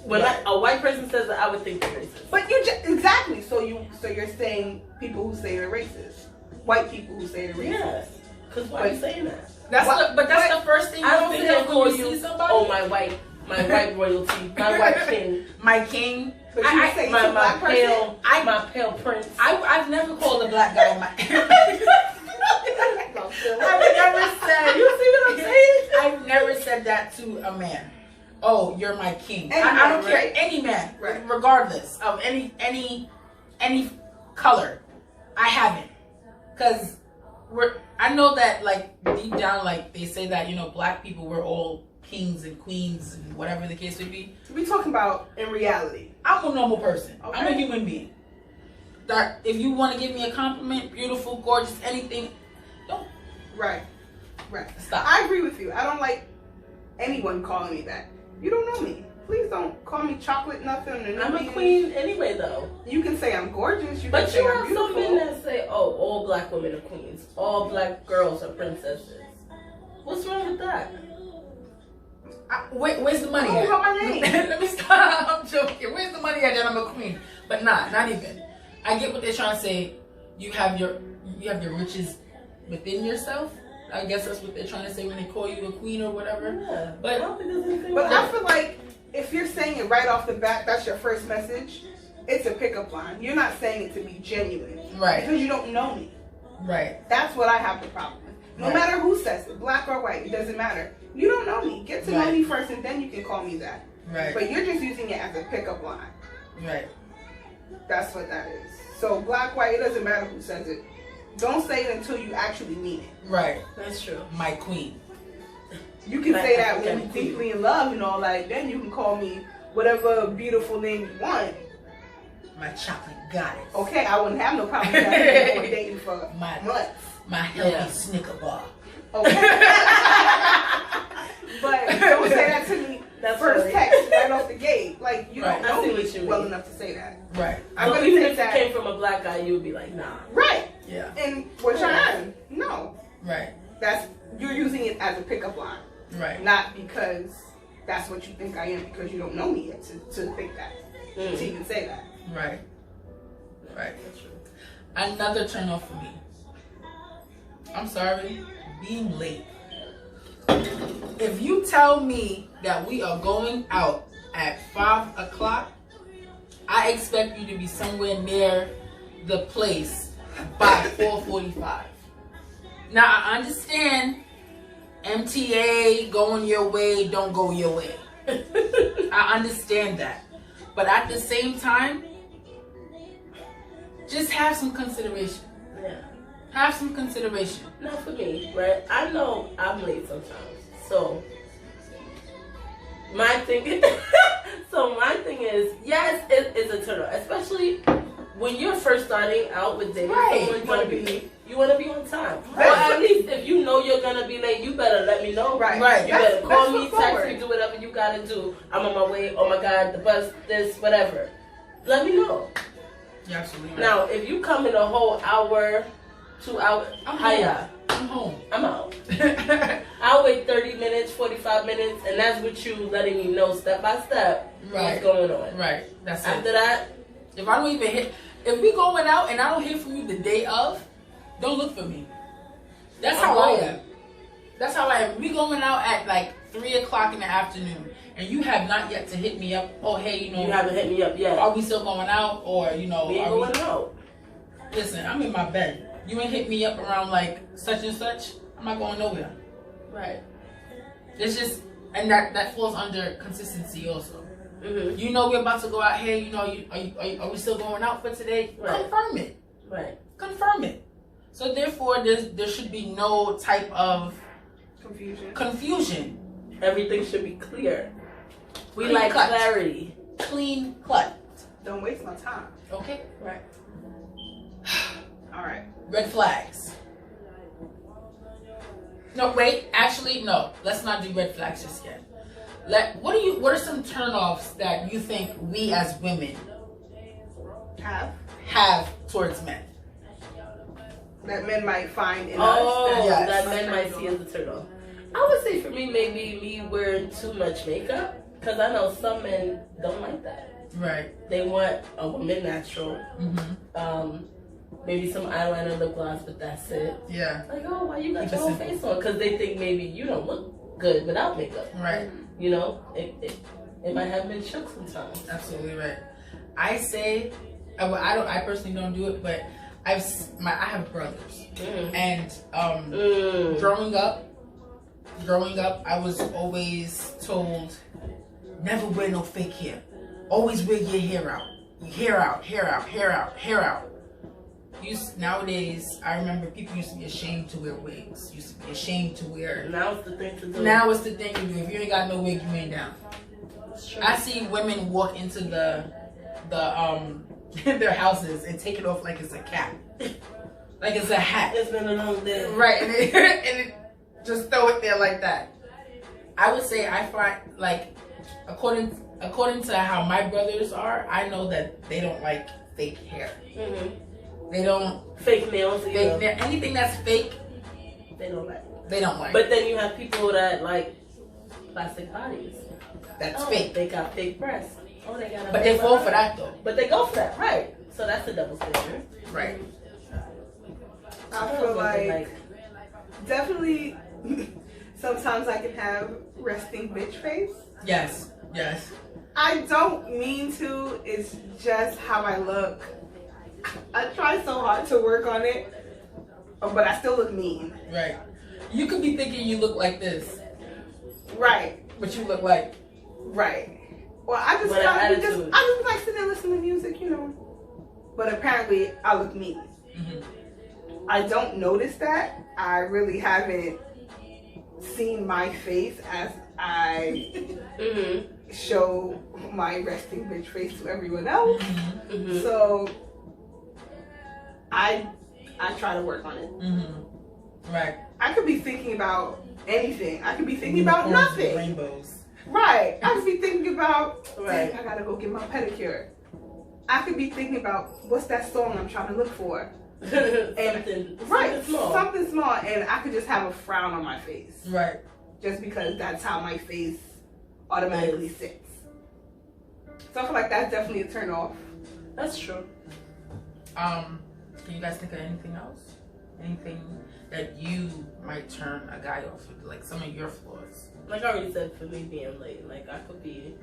When Right. a white person says it, I would think they're racist. But you exactly. So you're saying people who say they're racist, white people who say they're racist. Yes. Because why are you But- saying that? But that's the first thing you I don't think think they'll of call when you you, see somebody. oh, my white royalty, my white king, my king. But you I- say to a my black person. pale, I- my pale prince. I've never called a black guy my. I've never said. You see what I'm saying? I've never said that to a man. Oh, you're my king. Any I don't man, care. right? Any man, Right. regardless of any color. I haven't, because I know that like deep down, like they say that, you know, black people were all kings and queens and whatever the case may be. We talking about in reality. I'm a normal person. Okay. I'm a human being. That if you want to give me a compliment, beautiful, gorgeous, anything, don't. Right. Stop. I agree with you. I don't like anyone calling me that. You don't know me. Please don't call me chocolate nothing. I'm a queen anyway, though. You can say I'm gorgeous. You But can say you I'm have beautiful. some men that say, "Oh, all black women are queens. All black girls are princesses." What's wrong with that? Where's the money Oh, at? got my name. Let me stop. I'm joking. Where's the money at that I'm a queen? But not even. I get what they're trying to say. You have your riches within yourself. I guess that's what they're trying to say when they call you a queen or whatever. Yeah, But I don't think there's anything But wrong. I feel like if you're saying it right off the bat, that's your first message. It's a pickup line. You're not saying it to be genuine. Right. Because you don't know me. Right. That's what I have the problem with. No Right. matter who says it, black or white, it doesn't matter. You don't know me. Get to know Right. me first and then you can call me that. Right. But you're just using it as a pickup line. Right. That's what that is. So black, white, it doesn't matter who says it. Don't say it until you actually mean it. Right. That's true. My queen. You can Like say that African when you're queen. deeply in love and all that. Then you can call me whatever beautiful name you want. My chocolate goddess. Okay, I wouldn't have no problem with that. We're dating for My- months. My healthy Yeah. Snicker bar. Okay. But don't say that to me That's first funny. text right off the gate. Like, you Right. don't know I see what me you well mean. enough to say that. Right. I'm So gonna even take if that. you came from a black guy, you would be like, nah. Right. Yeah. And which I am. No. Right. You're using it as a pickup line. Right. Not because that's what you think I am because you don't know me yet to think that. To even say that. Right. Right. That's true. Another turn off for me. I'm sorry, being late. If you tell me that we are going out at 5 o'clock, I expect you to be somewhere near the place by 4:45. Now I understand MTA going your way, don't go your way. I understand that. But at the same time, just have some consideration. Yeah. Have some consideration. Not for me, right? I know I'm late sometimes. So my thing is, yes, it is a turn off. Especially when you're first starting out with dating Right. someone, you want to be on time. Or at least if you know you're gonna be late, you better let me know. Right. Right. You better call That's me, foot text forward. me, do whatever you gotta do. I'm on my way. Oh my God, the bus, this, whatever. Let me know. You're absolutely right. Now, if you come in a whole hour, 2 hours, I'm hiya, I'm home. I'm out. I'll wait 30 minutes, 45 minutes, and that's with you letting me know step by step Right. what's going on. Right. That's After it. that, If I don't even hit, if we going out and I don't hear from you the day of, don't look for me. That's how I am. That's how I am. We going out at like 3 o'clock in the afternoon, and you have not yet to hit me up. Oh, hey, you know, you haven't hit me up yet. are we still going out, or you know, We ain't are going we? out. Listen, I'm in my bed. You ain't hit me up around like such and such. I'm not going nowhere. Right. It's just, and that falls under consistency also. Mm-hmm. You know we're about to go out here. You know, are we still going out for today? Right. Confirm it. Right. Confirm it. So therefore, there should be no type of Confusion. confusion. Everything should be clear. We Clean like cut. clarity. Clean cut. Don't waste my time. Okay. Right. All right. Red flags. No, wait. Actually, no. Let's not do red flags just yet. What are some turnoffs that you think we as women have towards men? That men might find in Oh, us. Yes. that men might see as a turn on. I would say for me, maybe me wearing too much makeup. Because I know some men don't like that. Right. They want a woman natural. Mm-hmm. Maybe some eyeliner, lip gloss, but that's it. Yeah. Like, oh, why you got Keep your it whole simple. face on? Because they think maybe you don't look good without makeup. Right. You know, it might have been shook sometimes. Absolutely right. I say, well, I personally don't do it, but I have brothers, and growing up, I was always told, never wear no fake hair. Always wear your hair out. Hair out, hair out, hair out, hair out. nowadays, I remember people used to be ashamed to wear wigs. Used to be ashamed to wear. Now it's the thing to do. Now it's the thing to do. If you ain't got no wig, you ain't down. It's true. I see women walk into the their houses and take it off like it's a cap, like it's a hat. It's been a long day. Right, and it just throw it there like that. I would say I find like according to how my brothers are, I know that they don't like fake hair. Mm-hmm. They don't Fake nails. anything that's fake. They don't like. They don't like. But then you have people that like plastic bodies. That's Oh, fake. They got fake breasts. Oh, they got. But they fall for that though. But they go for that, right? So that's the double standard. Right. I feel like definitely sometimes I can have resting bitch face. Yes. Yes. I don't mean to. It's just how I look. I try so hard to work on it, but I still look mean. Right. You could be thinking you look like this, Right. but you look like. Right. Well, I just With an kind of attitude. I just like sitting and listening to music, you know. But apparently, I look mean. Mhm. I don't notice that. I really haven't seen my face as I Mm-hmm. show my resting bitch face to everyone else. Mhm. Mm-hmm. So I try to work on it. Mhm. Right. I could be thinking about anything. I could be thinking about Unicorns and nothing. Rainbows. Right. I could be thinking about, Right. dang, I gotta go get my pedicure. I could be thinking about what's that song I'm trying to look for. Something small. Something small, and I could just have a frown on my face, Right. just because that's how my face automatically sits. So I feel like that's definitely a turn off. That's true. Can you guys think of anything else? Anything that you might turn a guy off with, like some of your flaws? Like I already said, for me being late, like I could be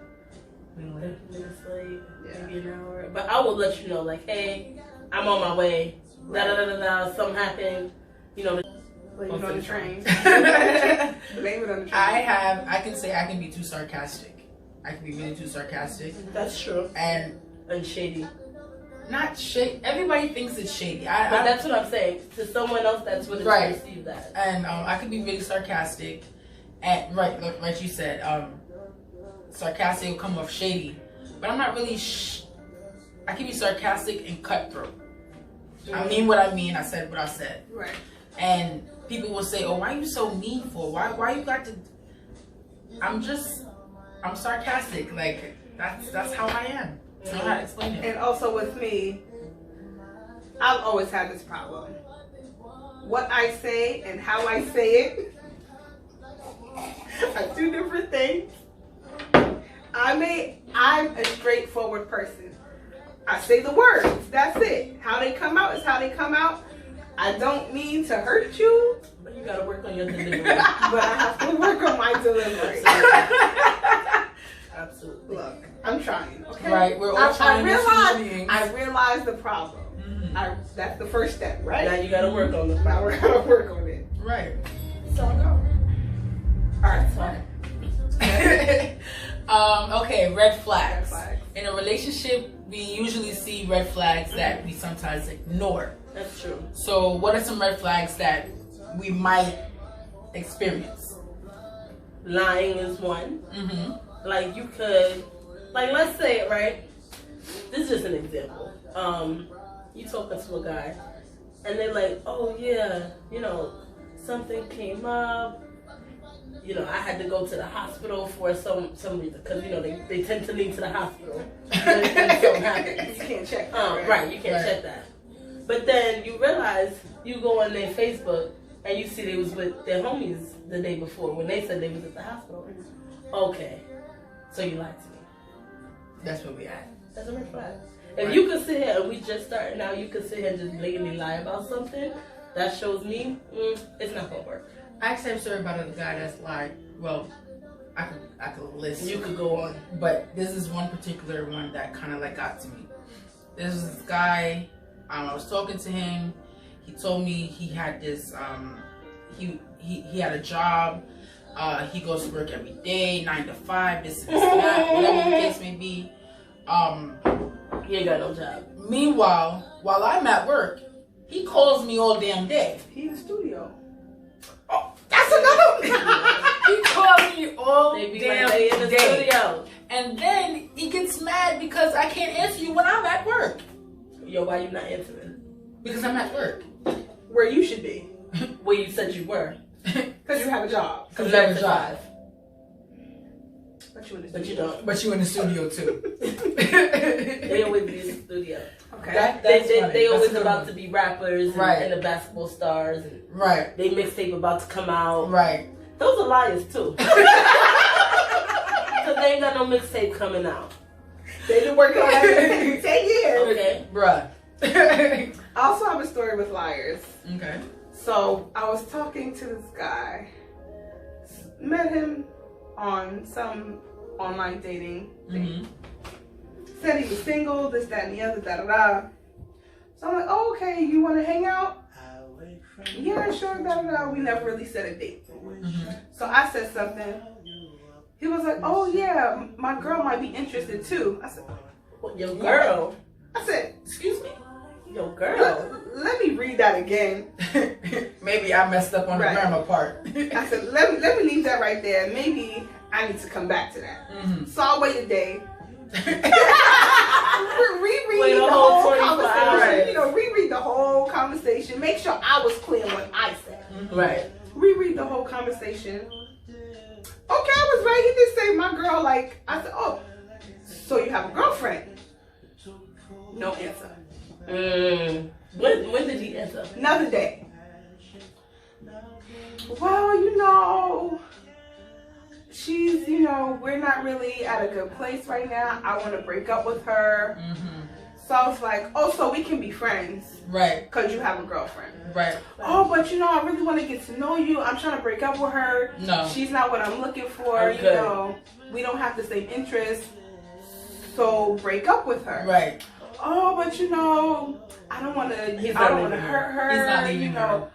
Being 30 like, minutes late, Yeah. maybe an hour. But I will let you know, like, hey, I'm on my way. Da da da da da. Something happened. You know. Blame it on the train. I Blame it on the train. can say I can be too sarcastic. I can be really too sarcastic. That's true. And And shady. not shady. Everybody thinks it's shady. But that's what I'm saying. To someone else, that's what it's Right. perceived as. And I could be really sarcastic. And like you said, sarcastic will come off shady. But I'm not really. I can be sarcastic and cutthroat. I mean what I mean. I said what I said. Right. And people will say, "Oh, why are you so mean for? Why you got to?" I'm sarcastic. Like that's how I am. I don't know how to explain it. And also with me, I've always had this problem. What I say and how I say it are two different things. I'm a straightforward person. I say the words. That's it. How they come out is how they come out. I don't mean to hurt you, But you gotta work on your delivery. but I have to work on my delivery. Absolutely. Look, I'm trying. Okay. Right, we're all trying as human beings. I realize the problem. Mhm. That's the first step, right? Now you gotta work on the Now we're gonna work on it. Right. So go. All right, fine. Okay, red flags. Red flags. In a relationship, we usually see red flags that we sometimes ignore. That's true. So, what are some red flags that we might experience? Lying is one. Mm-hmm. Like you could, like let's say, right? This is just an example. You talking to a guy, and they're like, "Oh yeah, you know, something came up. You know, I had to go to the hospital for some reason because you know they tend to lead to the hospital when something happens. You can't check that, Right, you can't Right. check that. But then you realize you go on their Facebook and you see they was with their homies the day before when they said they was at the hospital. Okay, so you lied to me. That's where we at. That's a red flag. If Right. you could sit here and we just started now, you could sit here and just blatantly lie about something. That shows me it's not gonna work. I actually have a story about a guy that's lied. Well, I could list. You could go on. But this is one particular one that kind of like got to me. There's this guy. I was talking to him. He told me he had this. He had a job. He goes to work every day, 9 to 5. This and that, whatever the case may be. You ain't got no job. Meanwhile, while I'm at work, He calls me all damn day. He in the studio. Oh, that's another. He calls me all They be damn like, they in the day. studio. And then he gets mad because I can't answer you when I'm at work. Yo, why you not answering? Because I'm at work. Where you should be. Where you said you were. Because you have a job. Because I have a job. But you in the But you studio. don't. But you in the studio too. They always be in the studio. Okay. That's They funny. always That's a good about one. to be rappers and, Right. and the basketball stars. And Right. they mixtape about to come out. Right. Those are liars too. Because they ain't got no mixtape coming out. They've been working on that for 10 years. Okay. Bruh. I also have a story with liars. Okay. So I was talking to this guy. Met him on some online dating thing. Mm-hmm. Said he was single, this, that, and the other, da da da. So I'm like, oh, okay, you want to hang out? Yeah, sure, da da da. We never really set a date. Mm-hmm. So I said something. He was like, oh yeah, my girl might be interested too. I said, Yo, girl. excuse me? Yo, girl. Let me read that again. Maybe I messed up on Right. the grammar part. I said, let me leave that right there. Maybe I need to come back to that. Mm-hmm. So I'll wait a day. Reread Wait the a whole whole 24 conversation. hours. You know, reread the whole conversation. Make sure I was clear what I said. Right. Reread the whole conversation. Okay, I was right. He did say my girl, like, I said, oh, so you have a girlfriend? No answer. When did he answer? Another day. Well, you know, she's, you know, we're not really at a good place right now. I want to break up with her. Mm-hmm. So I was like, oh, so we can be friends Right. because you have a girlfriend. Right. Oh, but you know, I really want to get to know you. I'm trying to break up with her. No. She's not what I'm looking for. Okay. You know, we don't have the same interests. So break up with her. Right. Oh, but you know, I don't want to. I He's not don't want to leaving hurt her. He's not leaving you know,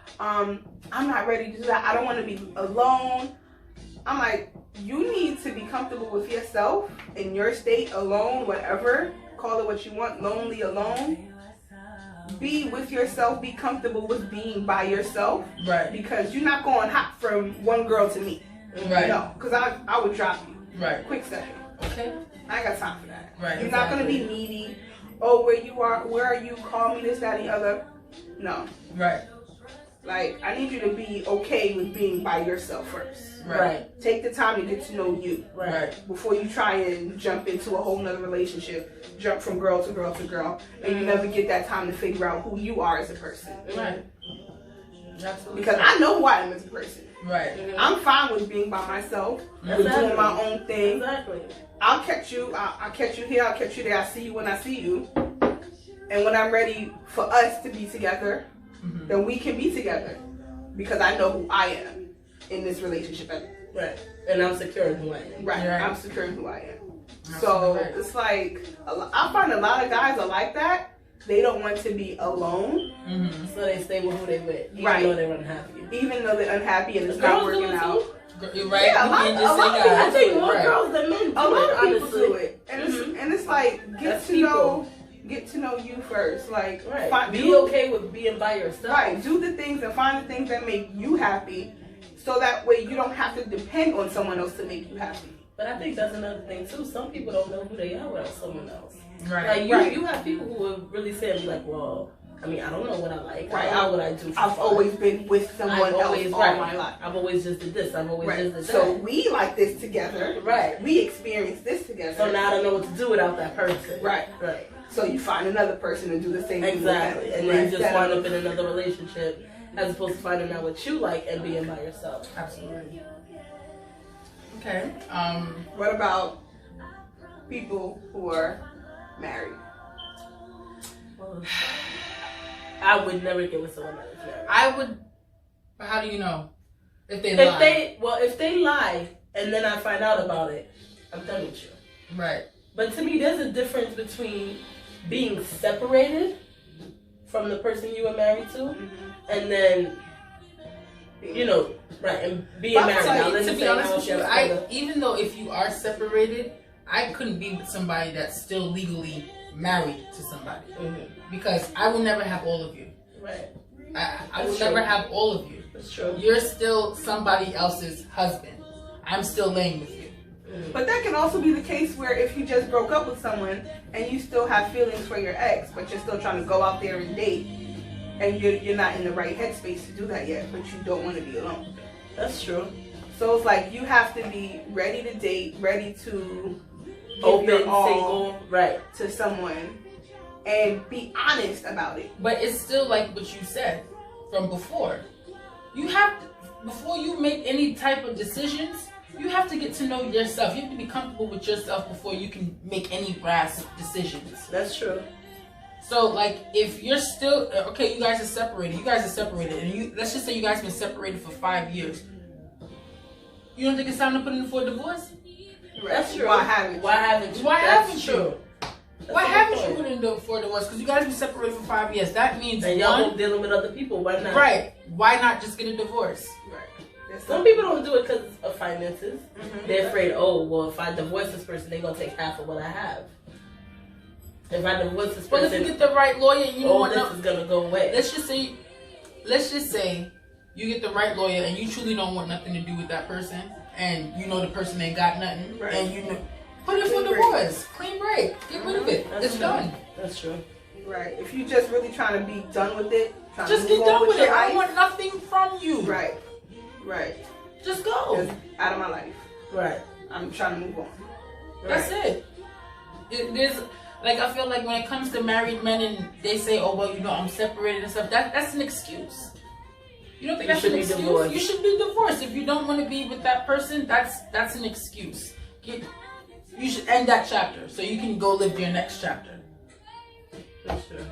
I'm not ready to do that. I don't want to be alone. I'm like, you need to be comfortable with yourself in your state, alone, whatever. Call it what you want, lonely, alone. Be with yourself. Be comfortable with being by yourself. Right. Because you're not going hot from one girl to me. Right. No, because I would drop you. Right. Quick second. Okay. I ain't got time for that. Right. You're not gonna be needy. Oh, where you are? Where are you? Call me this, that, and the other. No. Right. Like, I need you to be okay with being by yourself first. Right. Take the time to get to know you Right. before you try and jump into a whole nother relationship. Jump from girl to girl to girl, and you never get that time to figure out who you are as a person. Right. Absolutely. Because I know who I am as a person. Right. I'm fine with being by myself, with Exactly. doing my own thing. Exactly. I'll catch you. I'll catch you here. I'll catch you there. I see you when I see you. And when I'm ready for us to be together, Mm-hmm. then we can be together. Because I know who I am in this relationship. Right. And I'm secure in who I am. Right. Right. I'm secure in who I am. Absolutely So right. it's like, I find a lot of guys are like that. They don't want to be alone, Mm-hmm. So they stay with who they with, even Right. though they're unhappy. even though they're unhappy and it's Girls not do working it out. too. You're right. Yeah, a You lot- can't a just lot say of people- I guys. think more Right. girls than men do A lot it, of people honestly. do it, and Mhm. it's like get That's to people. know you first. Like Right. Be do- okay with being by yourself. Right, do the things and find the things that make you happy, so that way you don't have to depend on someone else to make you happy. But I think that's another thing too. Some people don't know who they are without someone else. Right. Like you, Right. you have people who will really say, "Be like, well, I mean, I don't know what I like. Right. I don't know what I do. For I've fun. always been with someone I've else always all right. my life. I've always just did this. I've always Right. just did that. So we like this together. right. We experience this together. So now I don't know what to do without that person. Right. Right. So you find another person and do the same thing. with Exactly. them. And then you Right. just Instead wind of- up in another relationship as opposed to finding out what you like and being by yourself. Absolutely. Okay. What about people who are married? I would never get with someone that is married. I would. How do you know if they If lie? if they lie and then I find out about it, I'm done with you. Right. But to me, there's a difference between being separated from the person you were married to, and then, you know, right, and being But I'll married. tell Now, you, let's To just be say honest now with she you, has I another- even though if you are separated, I couldn't be with somebody that's still legally married to somebody Mhm. because I will never have all of you. Right. I will That's never true. have all of you. That's true. You're still somebody else's husband. I'm still laying with you. But that can also be the case where if you just broke up with someone and you still have feelings for your ex, but you're still trying to go out there and date, and you're not in the right headspace to do that yet, but you don't want to be alone. That's true. So it's like you have to be ready to date, ready to give Open, your all single, right. to someone, and be honest about it. But it's still like what you said from before. You have to, before you make any type of decisions, you have to get to know yourself. You have to be comfortable with yourself before you can make any rash decisions. That's true. So, like, if you're still okay, you guys are separated. And let's just say you guys have been separated for 5 years. You don't think it's time to put in for a divorce? That's true. Why haven't you? Why haven't you? Why That's haven't you? true. That's Why a good haven't you point. put in for a divorce? Because you guys have been separated for 5 years. That means And y'all one, both dealing with other people. Why not? right? Why not just get a divorce? Right. Some people don't do it because of finances. Mhm. They're afraid, oh, well, if I divorce this person, they're going to take half of what I have. If I divorce this Well, if person, you get the right lawyer, you don't all want this no. is going to go away. Let's just say you get the right lawyer and you truly don't want nothing to do with that person, and you know the person ain't got nothing, Right. and you know, put it for Clean break. divorce, clean break, get rid of it. That's It's true. done. That's true. Right. If you just really trying to be done with it, trying Just to move get on done with your it. I life, don't want nothing from you. Right. Right. Just go. Just out of my life. Right. I'm trying to move on. That's it. There's like, I feel like when it comes to married men and they say, oh well, you know, I'm separated and stuff. That's an excuse. You don't think You that's should an be excuse? divorced. You should be divorced. If you don't want to be with that person, that's an excuse. You should end that chapter so you can go live your next chapter. That's true.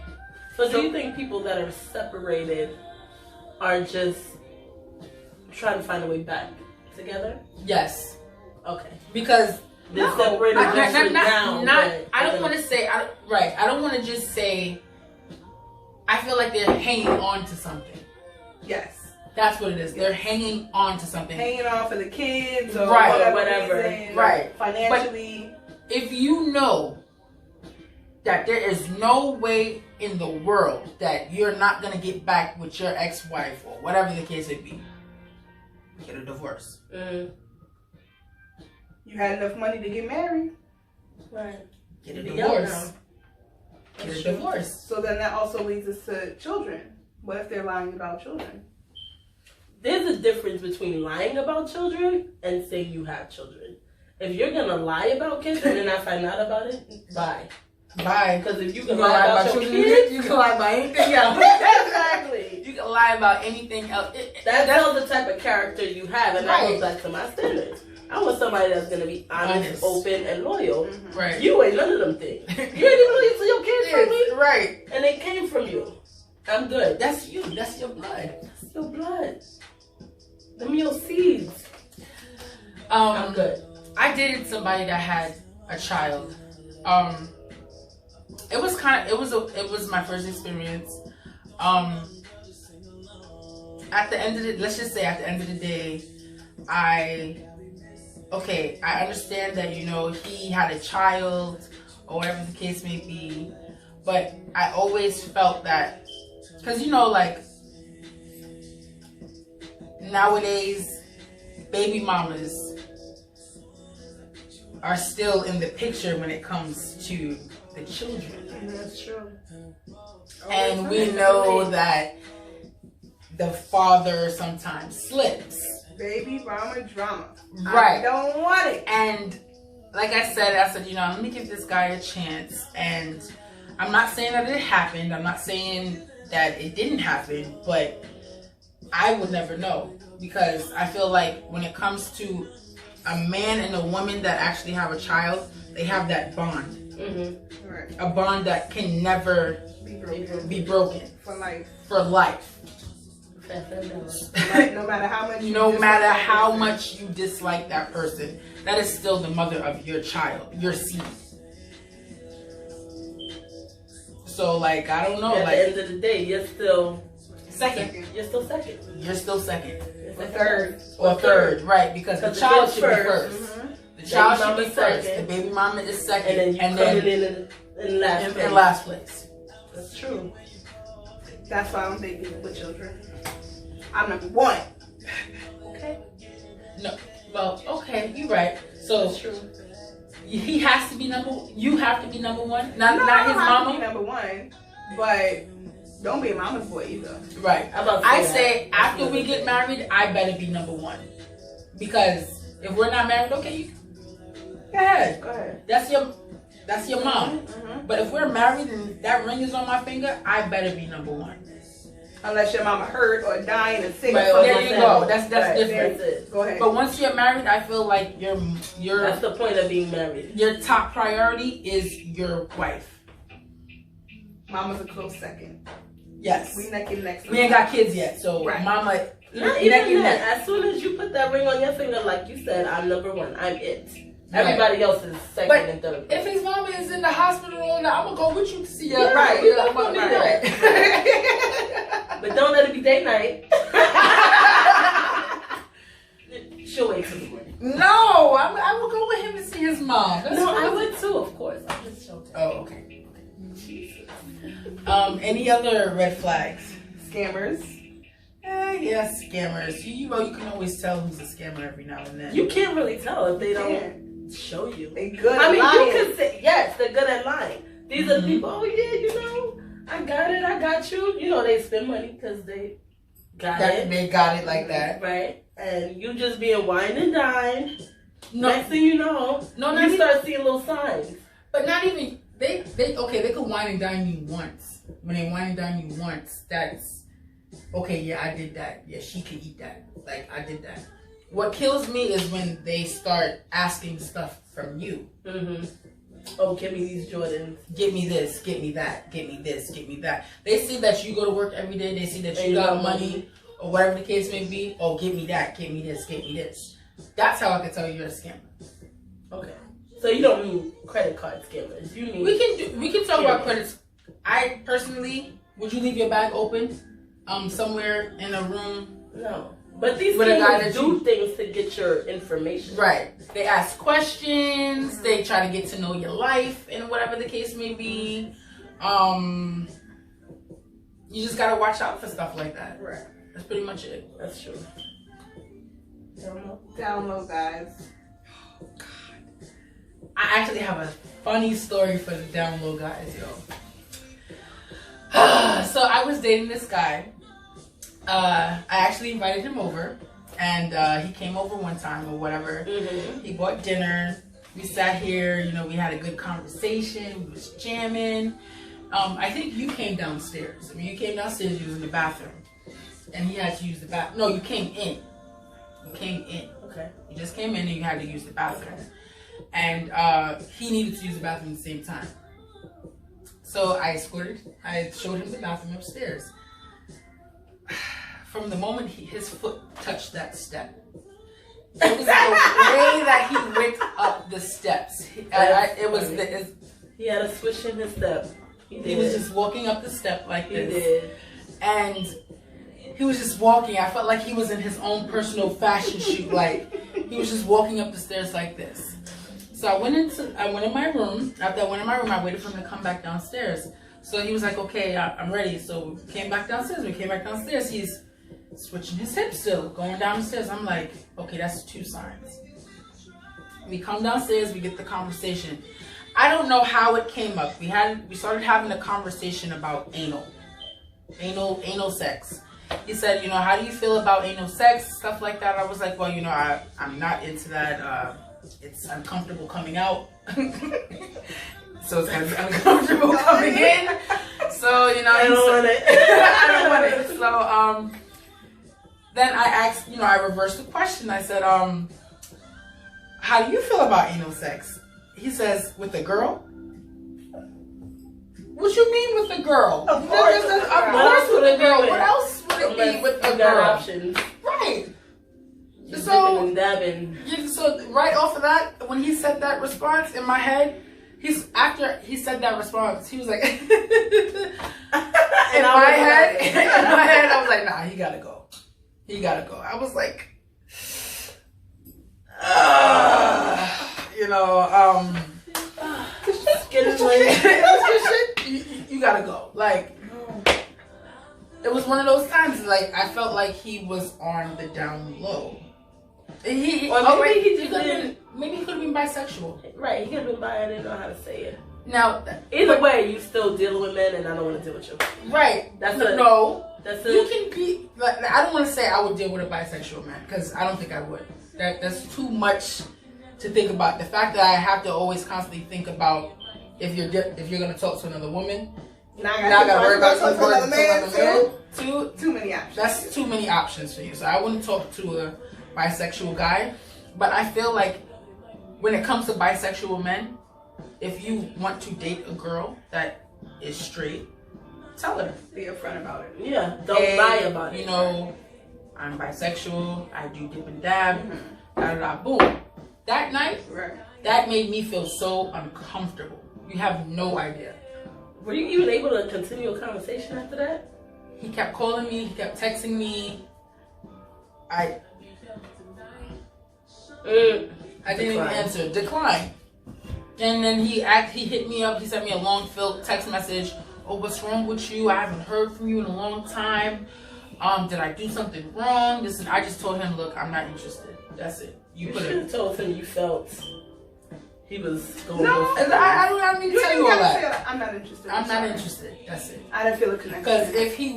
So do you think people that are separated are just trying to find a way back together? Yes, Okay. because They're separated I just for now. but- I don't want to say I don't want to just say. I feel like they're hanging on to something. Yes. That's what it is. They're hanging on to something. Hanging on for the kids or Right. whatever. Whatever. Reason, Right. Financially. If you know that there is no way in the world that you're not gonna get back with your ex-wife or whatever the case may be, get a divorce. Mm. You had enough money to get married. Right. Get a Be young divorce. now. Get That's a true. divorce. So then that also leads us to children. What if they're lying about children? There's a difference between lying about children and saying you have children. If you're gonna lie about kids and then I find out about it, bye. Bye. Because if you You can can lie about your children. kids, You can lie about anything else. exactly. You can lie about anything else. That tells the type of character you have, and that Right. goes back to my standards. I want somebody that's gonna be honest, open, and loyal. Right. You ain't none of them things. You ain't even loyal to your kids from me, Right. and they came from you. I'm good. That's you. That's your blood. That's your blood. Them your seeds. I'm good. I dated somebody that had a child. It was my first experience. At the end of the, let's just say at the end of the day, I understand that, you know, he had a child or whatever the case may be, but I always felt that, because, you know, like, nowadays, baby mamas are still in the picture when it comes to the children. That's true. And we know that the father sometimes slips. Baby mama drama. Right. I don't want it. And like I said, you know, let me give this guy a chance. And I'm not saying that it happened. I'm not saying that it didn't happen, but I would never know, because I feel like when it comes to a man and a woman that actually have a child, they have that bond. Mm-hmm. Right. A bond that can never be broken For life. for life. Like, no matter how much. No matter how much you dislike that person, that is still the mother of your child, your seed. So, like, I don't know, At like, the end of the day, you're still second. You're still second. You're still second. Or third. Or third, right? Because the Because child the should be kid's first. Mhm. The child should Baby be mama's first. second. The baby mama is second. And then you coming in last place. in last place. That's true. That's why I don't date people with children. I'm number one. Okay. No. Well, okay, you're right. So That's true. he has to be you have to be number one. Not his I have to mama. be number one, but don't be a mama's boy either. Right. I'm about to I that. say after we get married, I better be number one. Because if we're not married, okay, you go ahead. Go ahead. That's your mom. Mm-hmm. But if we're married and that ring is on my finger, I better be number one. Unless your mama hurt or dying and sick. Right, or there something. you go. That's Right, different. That's it. Go ahead. But once you're married, I feel like That's the point of being married. your top priority is your wife. Mama's a close second. Yes. We neck and neck. We ain't got kids yet, so Right. mama, Not neck even and neck. that. As soon as you put that ring on your finger, like you said, I'm number one. I'm it. Everybody else is second But and third. if his mama is in the hospital, I'm gonna go with you to see her. Yeah, right. You know, I'm gonna do Right. that. But don't let it be date night. She'll wait till the morning. No, I will go with him to see his mom. That's No, I fine. would too, of course. I'm just joking. Oh, okay. Any other red flags? Scammers. Yeah, scammers. You can always tell who's a scammer every now and then. You can't really tell if they don't Yeah. show you. They good. I mean, lying. you could say, yes, they're good at lying. These are the people, oh yeah, I got it, I got you. They spend money because they got it. They got it like that. Right? And you just being wine and dine. No, Next thing you know, no, you start seeing little signs. but not even they could wine and dine you once. When they wine and dine you once, that's okay. Yeah, I did that. Yeah, she could eat that. Like I did that. What kills me is when they start asking stuff from you. Mm-hmm. Oh, give me these Jordans. Get me this, get me that, get me this, get me that. They see that you go to work every day. They see that you got money or whatever the case may be. Oh, get me that, get me this, get me this. That's how I can tell you're a scammer. Okay. So you don't mean credit card scammers. You mean We can talk about credits. I personally, would you leave your bag open, somewhere in a room? no. But these With a guy people that do you- things to get your information. Right. They ask questions. They try to get to know your life and whatever the case may be. You just gotta watch out for stuff like that. Right. That's pretty much it. That's true. Down low, guys. I actually have a funny story for the down low guys, yo. So I was dating this guy. I actually invited him over, and he came over one time or whatever. Mm-hmm. He bought dinner. We sat here, we had a good conversation. We was jamming. I think you came downstairs. You came downstairs, you was in the bathroom. And he had to use the bathroom. No, you came in. You came in. Okay. You just came in and you had to use the bathroom. And he needed to use the bathroom at the same time. So I showed him the bathroom upstairs. From the moment his foot touched that step, it was the way that he went up the steps. He had a switch in his step. He was just walking up the step like He this. did. And he was just walking. I felt like he was in his own personal fashion shoot. Like he was just walking up the stairs like this. So I went in my room. After I went in my room, I waited for him to come back downstairs. So he was like, okay, I'm ready. So we came back downstairs. He's switching his hips still, going down the stairs. I'm like, okay, that's 2 signs. We come downstairs, we get the conversation. I don't know how it came up. We started having a conversation about anal sex. He said, how do you feel about anal sex, stuff like that. I was like, well, I'm not into that. It's uncomfortable coming out. So it's gonna be uncomfortable coming in. So, I don't want it. I don't want it. So, then I asked, I reversed the question. I said, how do you feel about anal sex? He says, with a girl? What you mean with a girl? Of course with a girl. What else would it be with a girl? Options. Right. You're So, dipping and dabbing. so right off of that, when he said that response in my head, after he said that response, he was like, in my head, I was like, nah, he gotta go. He gotta go. I was like, Get his way. you gotta go. Like, it was one of those times like I felt like he was on the down low. Or maybe he just didn't. Maybe he could have been bisexual. Right, he could have been bi. I didn't know how to say it. Now, Either way, you still dealing with men, and I don't want to deal with you. right? That's no. That's You it. can be. Like, I don't want to say I would deal with a bisexual man because I don't think I would. That's too much to think about. The fact that I have to always constantly think about if you're gonna talk to another woman. Now I gotta worry about talk to another man too. Too many options. That's too many options for you. So I wouldn't talk to a bisexual guy. But I feel like when it comes to bisexual men, if you want to date a girl that is straight, tell her. Be upfront about it. Yeah, don't lie about it. You know, I'm bisexual. I do dip and dab. Da da da. Boom. That night, Right. that made me feel so uncomfortable. You have no idea. Were you even able to continue a conversation after that? He kept calling me. He kept texting me. I didn't even answer. Decline. And then he hit me up. He sent me a long filled text message. Oh, what's wrong with you? I haven't heard from you in a long time. Did I do something wrong? Listen, I just told him, look, I'm not interested. That's it. You should have told him you felt he was going. No, I don't need to tell you all that. Say, I'm not interested. I'm not interested. That's it. I didn't feel a connection. Because if he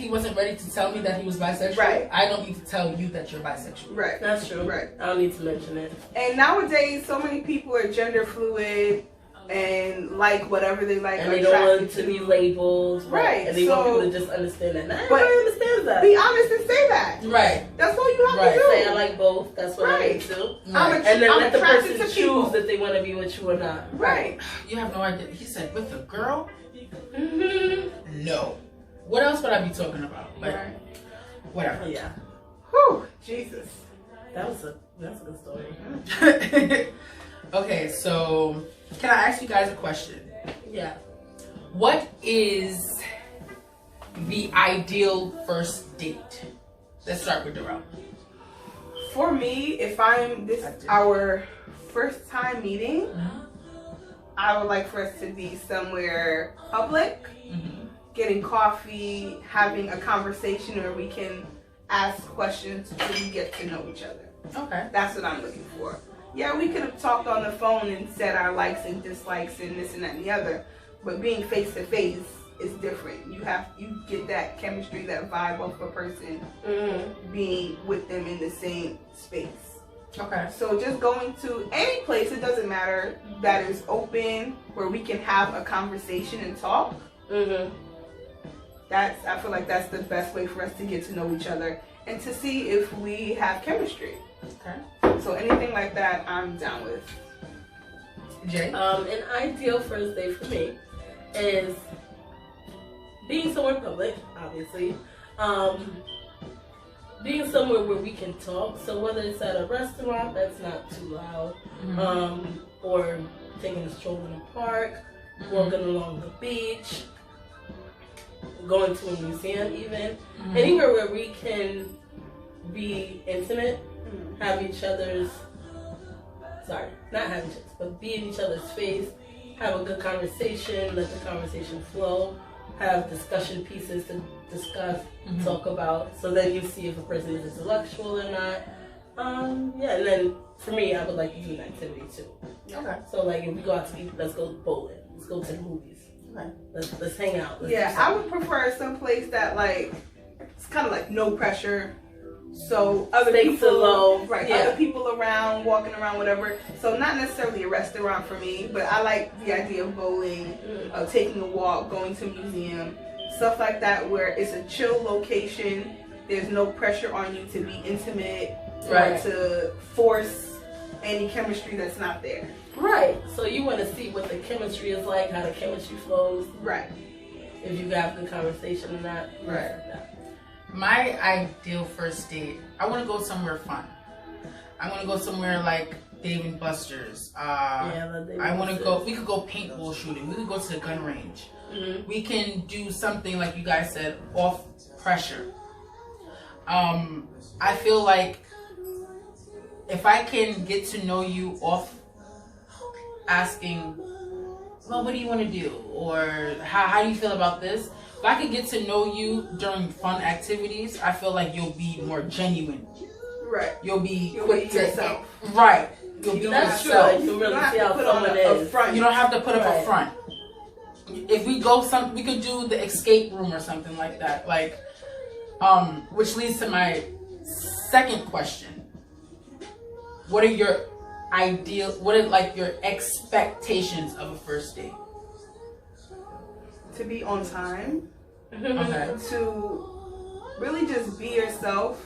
wasn't ready to tell me that he was bisexual, right. I don't need to tell you that you're bisexual. Right. That's true. Right. I don't need to mention it. And nowadays, so many people are gender fluid and like whatever they like. And they don't want to be labeled. Right. And they want people to just understand that. Not but everybody understands that. Be honest and say that. Right. That's all you have Right. to do. Say I like both. That's what I need to. Right. And then let the attracted person to people. choose if they want to be with you or not. Right. You have no idea. He said, with a girl? Mm-hmm. No. What else would I be talking about? Like, Right. whatever. Yeah. Whew. Jesus. That's a good story. Okay, so can I ask you guys a question? Yeah. What is the ideal first date? Let's start with Darrell. For me, if our first time meeting, I would like for us to be somewhere public, getting coffee, having a conversation where we can ask questions so we get to know each other. Okay. That's what I'm looking for. Yeah, we could have talked on the phone and said our likes and dislikes and this and that and the other, but being face to face is different. You get that chemistry, that vibe of a person being with them in the same space. Okay. So just going to any place, it doesn't matter, that is open where we can have a conversation and talk. I feel like that's the best way for us to get to know each other and to see if we have chemistry. Okay. So anything like that, I'm down with. Jay? An ideal first date for me is being somewhere public, obviously. Being somewhere where we can talk. So whether it's at a restaurant that's not too loud, or taking a stroll in the park, walking along the beach, going to a museum even. Anywhere where we can be intimate, have each other's, not have each other's, but be in each other's face, have a good conversation, let the conversation flow, have discussion pieces to discuss, talk about, so then you see if a person is intellectual or not. And then for me, I would like to do an activity too. Okay. So like if we go out to eat, let's go bowling, let's go to the movies. Okay. Let's hang out. I would prefer some place that like it's kind of like no pressure. So other people, other people around, walking around, whatever. So not necessarily a restaurant for me, but I like the idea of bowling, of taking a walk, going to a museum, stuff like that, where it's a chill location. There's no pressure on you to be intimate or to force any chemistry that's not there. Right. So you want to see what the chemistry is like, how the chemistry flows. Right. If you have good conversation or not. Right. My ideal first date, I want to go somewhere fun. I want to go somewhere like Dave and Buster's. I want to go, we could go paintball shooting. We could go to the gun range. We can do something like you guys said, off pressure. I feel like if I can get to know you off asking, well, what do you want to do? Or how do you feel about this? if I could get to know you during fun activities, I feel like you'll be more genuine. Right. You'll be You'll quick be to yourself. right. You'll be That's true. yourself. You really have see to how put on someone a is. front. You don't have to put up a Right. front. If we go we could do the escape room or something like that. Like, which leads to my second question. What are your your expectations of a first date? To be on time. Okay. To really just be yourself.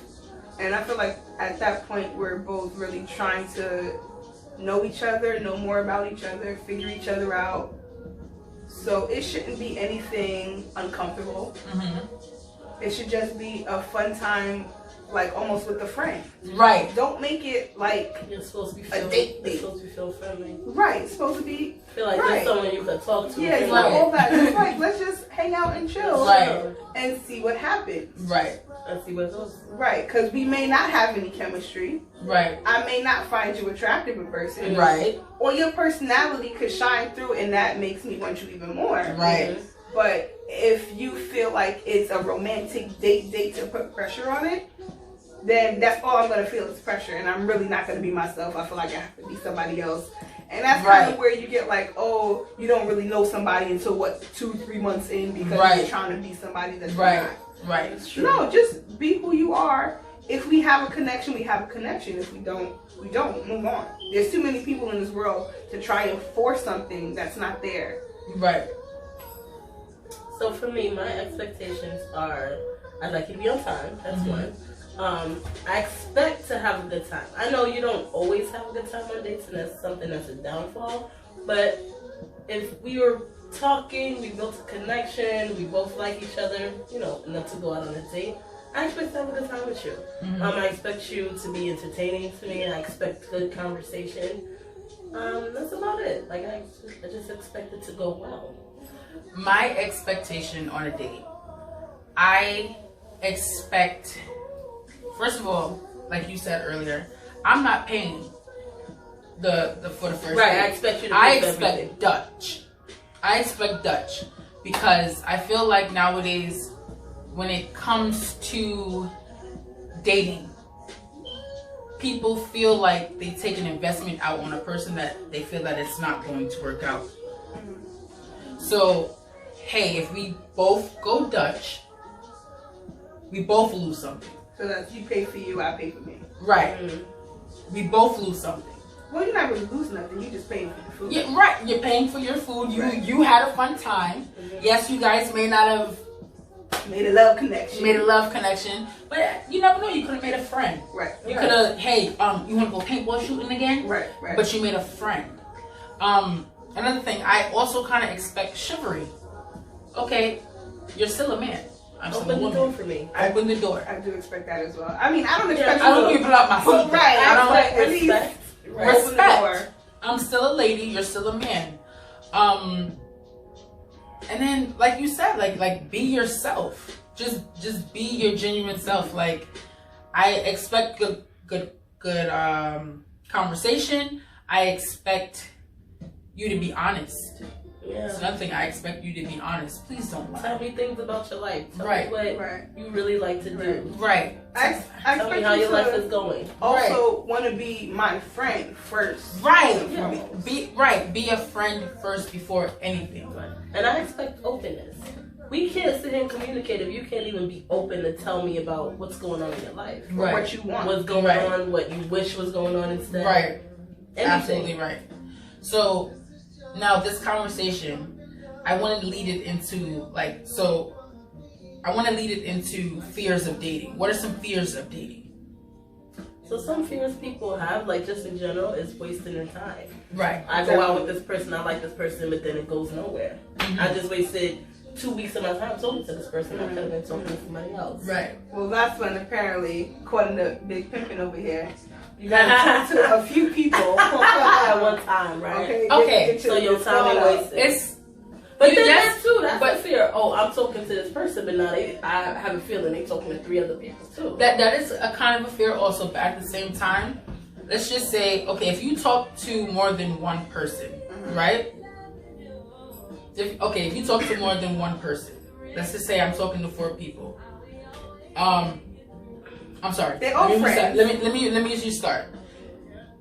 And I feel like at that point we're both really trying to know each other, know more about each other, figure each other out. So it shouldn't be anything uncomfortable. Mm-hmm. It should just be a fun time, like almost with a friend. Right. Don't make it like You're supposed to be a date. You're supposed to feel friendly. Right. It's supposed to be Feel like Right. there's someone you could talk to. yeah, it's Right. not all that. It's like let's just hang out and chill Right. and see what happens. Right. Let's see what goes. Right, because we may not have any chemistry. Right. I may not find you attractive in person. Right. Or your personality could shine through and that makes me want you even more. Right. But if you feel like it's a romantic date to put pressure on it, then that's all I'm going to feel is pressure. And I'm really not going to be myself. I feel like I have to be somebody else. And that's kind Right. of where you get like, oh, you don't really know somebody until 2-3 months in because Right. you're trying to be somebody that's Right. not. Right. It's true. No, just be who you are. If we have a connection, we have a connection. If we don't, we don't. Move on. There's too many people in this world to try and force something that's not there. Right. So for me, my expectations are I'd like you to be on time. That's one. I expect to have a good time. I know you don't always have a good time on dates, and that's something that's a downfall. But if we were talking, we built a connection, we both like each other, you know, enough to go out on a date, I expect to have a good time with you. Mm-hmm. I expect you to be entertaining to me. I expect good conversation. That's about it. Like I just expect it to go well. My expectation on a date, I expect, first of all, like you said earlier, I'm not paying the for the first Right, date. I expect you to I pay for expect everything. Dutch. I expect Dutch because I feel like nowadays when it comes to dating, people feel like they take an investment out on a person that they feel that it's not going to work out. So, hey, if we both go Dutch, we both lose something. So that you pay for you, I pay for me. Right. We both lose something. Well, you're not really losing nothing. You just paying for the food. Yeah, right. You're paying for your food. Right. You had a fun time. Yes, you guys may not have Made a love connection. made a love connection, but you never know. You could have made a friend. Right. You could have, hey, you want to go paintball shooting again? Right. Right. But you made a friend. Another thing, I also kind of expect chivalry. Okay, you're still a man. I'm still a Open the woman. door for me. Open the door. I do expect that as well. I mean, I don't Yeah, expect I don't you even pull out my to. seat. Right. I don't expect at least Respect. open the Respect. door. I'm still a lady. You're still a man. And then, like you said, like be yourself. Just be your genuine self. Like I expect good conversation. I expect you to be honest. Yeah. It's another thing. I expect you to be honest. Please don't Tell lie. me things about your life. Tell Right. me what Right. you really like to do. Right. I Tell me expect how you your life to is going. also want to be my friend first. Right. Yeah. Be a friend first before anything. And I expect openness. We can't sit here and communicate if you can't even be open to tell me about what's going on in your life. Right. What you want. What's going Right. on, what you wish was going on instead. Right. Anything. Absolutely right. So now this conversation, I want to lead it into fears of dating. What are some fears of dating? So some fears people have, like just in general, is wasting their time. Right. I go out with this person, I like this person, but then it goes nowhere. I just wasted 2 weeks of my time talking to this person. I could have been talking to somebody else. Right. Well, that's when apparently, according to Big Pimpin' over here, you gotta talk to a few people At one time, right? Okay, get So your time ain't wasted. It's But you then just- that's too. That's but- the fear. Oh, I'm talking to this person, but now I have a feeling they talking to 3 other people too. that is a kind of a fear also, but at the same time, let's just say, okay, if you talk to more than one person, right? If you talk to more than one person, let's just say I'm talking to 4 people. I'm sorry. They're all friends. Let me just start.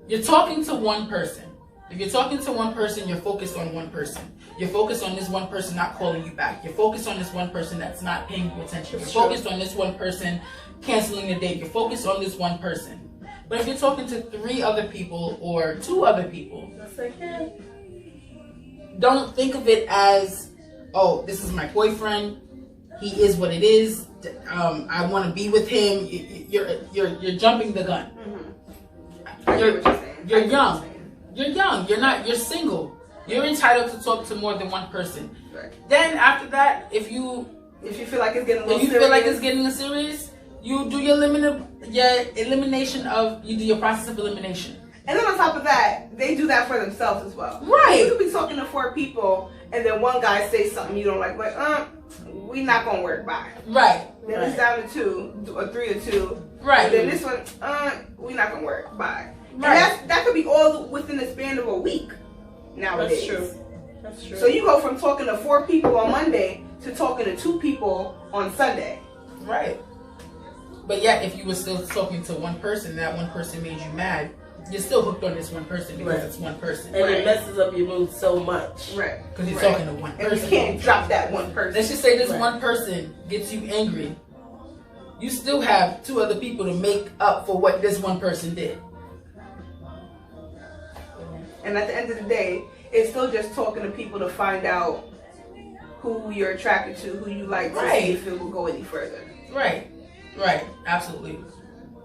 You're talking to one person. If you're talking to one person, you're focused on one person. You're focused on this one person not calling you back. You're focused on this one person that's not paying you attention. You're focused on this one person canceling a date. You're focused on this one person. But if you're talking to 3 other people or 2 other people, That's okay. don't think of it as, oh, this is my boyfriend. He is what it is. I want to be with him. You're jumping the gun. I get what you're saying. You're young. You're young. You're single. You're entitled to talk to more than one person. Right. Then after that, if you feel like it's getting a little feel serious, like it's getting serious, you do your elimination of you do your process of elimination. and then on top of that, they do that for themselves as well. Right. You could be talking to 4 people, and then one guy says something you don't like, we not gonna work. Bye. Right. Then it's down to 2 or 3 or 2. Right. And then this one, we not gonna work. Bye. Right. And that could be all within the span of a week. Nowadays. That's true. So you go from talking to 4 people on Monday to talking to 2 people on Sunday. Right. But yet, if you were still talking to one person, that one person made you mad, you're still hooked on this one person because it's one person. And Right. it messes up your mood so much. Right. Because you're talking to one And person. you can't drop that one person. Let's just say this Right. one person gets you angry. You still have 2 other people to make up for what this one person did. And at the end of the day, it's still just talking to people to find out who you're attracted to, who you like, to Right. see if it will go any further. Right. Right. Absolutely.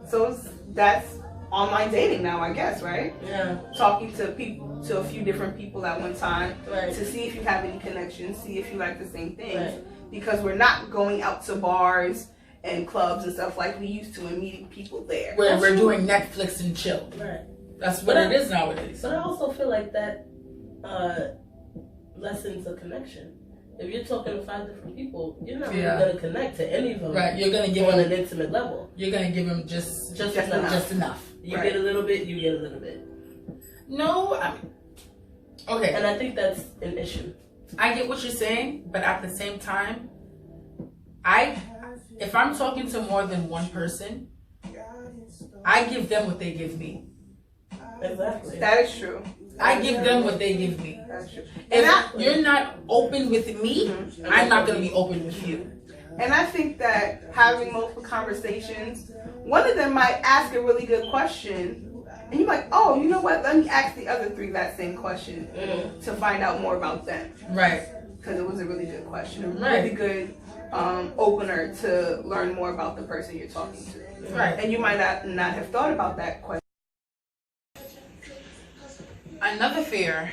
So that's online dating now, I guess, right? Yeah. Talking to a few different people at one time Right. to see if you have any connections, see if you like the same things. Right. Because we're not going out to bars and clubs and stuff like we used to and meeting people there. Where That's we're true. doing Netflix and chill. Right. That's what it is nowadays. But I also feel like that lessens the connection. If you're talking to 5 different people, you're not really going to connect to any of them. Right. You're gonna give on them. an intimate level. You're gonna give them just enough. Just enough. You Right. get a little bit, you get a little bit. No. Okay. And I think that's an issue. I get what you're saying, but at the same time, if I'm talking to more than one person, I give them what they give me. Exactly. That is true. I give them what they give me. That's true. If And you're not open with me, I'm not gonna be open with you. And I think that having multiple conversations, one of them might ask a really good question, and you're like, oh, you know what? Let me ask the other 3 that same question to find out more about them. Right. Because it was a really good question, a Right. really good opener to learn more about the person you're talking to. Right. And you might not have thought about that question. Another fear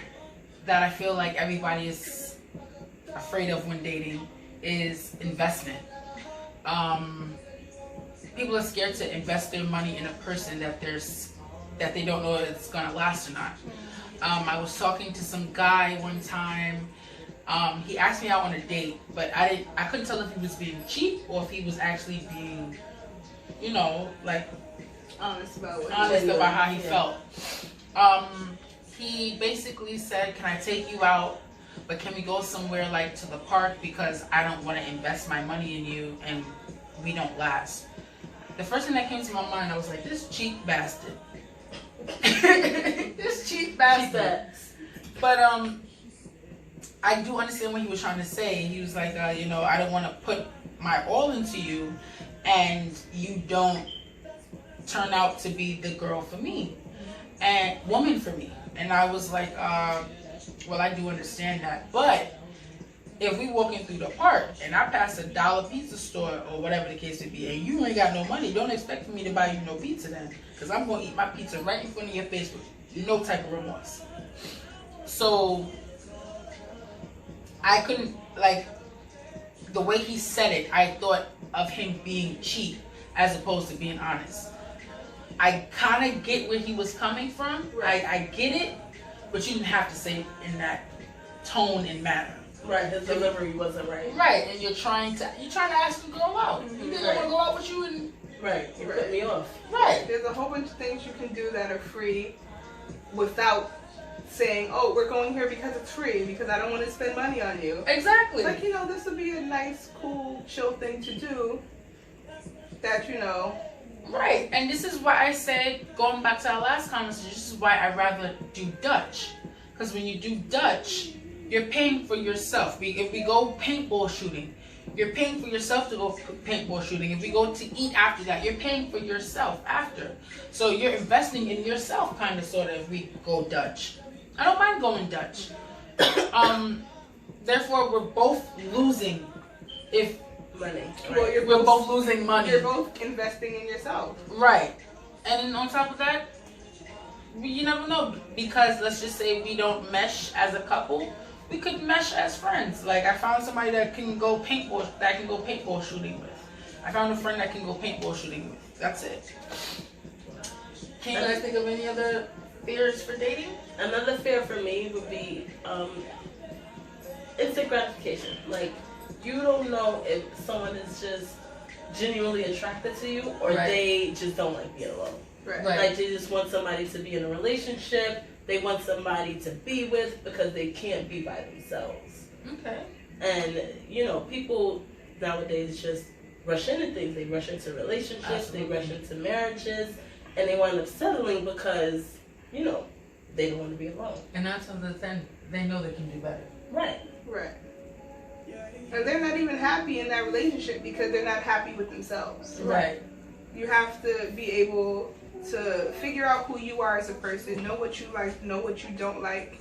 that I feel like everybody is afraid of when dating is investment. People are scared to invest their money in a person that they don't know if it's gonna last or not. I was talking to some guy one time. He asked me out on a date, but I couldn't tell if he was being cheap or if he was actually being, like Honest about how he felt. He basically said, can I take you out, but can we go somewhere like to the park because I don't want to invest my money in you and we don't last. The first thing that came to my mind, I was like, this cheap bastard. This cheap bastard. But I do understand what he was trying to say. He was like, I don't want to put my all into you and you don't turn out to be the girl for me and woman for me. And I was like, well, I do understand that. But if we walking through the park and I pass a $1 pizza store or whatever the case may be, and you ain't got no money, don't expect for me to buy you no pizza then. Because I'm going to eat my pizza right in front of your face with no type of remorse. So I couldn't, the way he said it, I thought of him being cheap as opposed to being honest. I kind of get where he was coming from. Right. I get it, but you didn't have to say it in that tone and manner. Right, his delivery wasn't right. Right, and you're trying to ask him to go out. You think I want to go out with you and Right, you put me off. right. There's a whole bunch of things you can do that are free without saying, oh, we're going here because it's free, because I don't want to spend money on you. Exactly. Like, this would be a nice, cool, chill thing to do that, Right. And this is why I said, going back to our last conversation, this is why I'd rather do Dutch. Because when you do Dutch, you're paying for yourself. If we go paintball shooting, you're paying for yourself to go paintball shooting. If we go to eat after that, you're paying for yourself after. So you're investing in yourself, kind of, sort of, if we go Dutch. I don't mind going Dutch. Therefore, we're both losing if Money. well, we're both losing money. You're both investing in yourself. Right. And on top of that, you never know, because let's just say we don't mesh as a couple, we could mesh as friends. Like, I found somebody that can go paintball shooting with. I found a friend that can go paintball shooting with. That's it. Can you guys think of any other fears for dating? Another fear for me would be instant gratification. Like, you don't know if someone is just genuinely attracted to you, or Right. they just don't like being alone. Right. Right. Like, they just want somebody to be in a relationship. They want somebody to be with because they can't be by themselves. Okay. And, people nowadays just rush into things. They rush into relationships, Absolutely. they rush into marriages, and they wind up settling because, they don't want to be alone. And that's something that they know they can do better. Right. Right. And they're not even happy in that relationship because they're not happy with themselves. Right. You have to be able to figure out who you are as a person, know what you like, know what you don't like,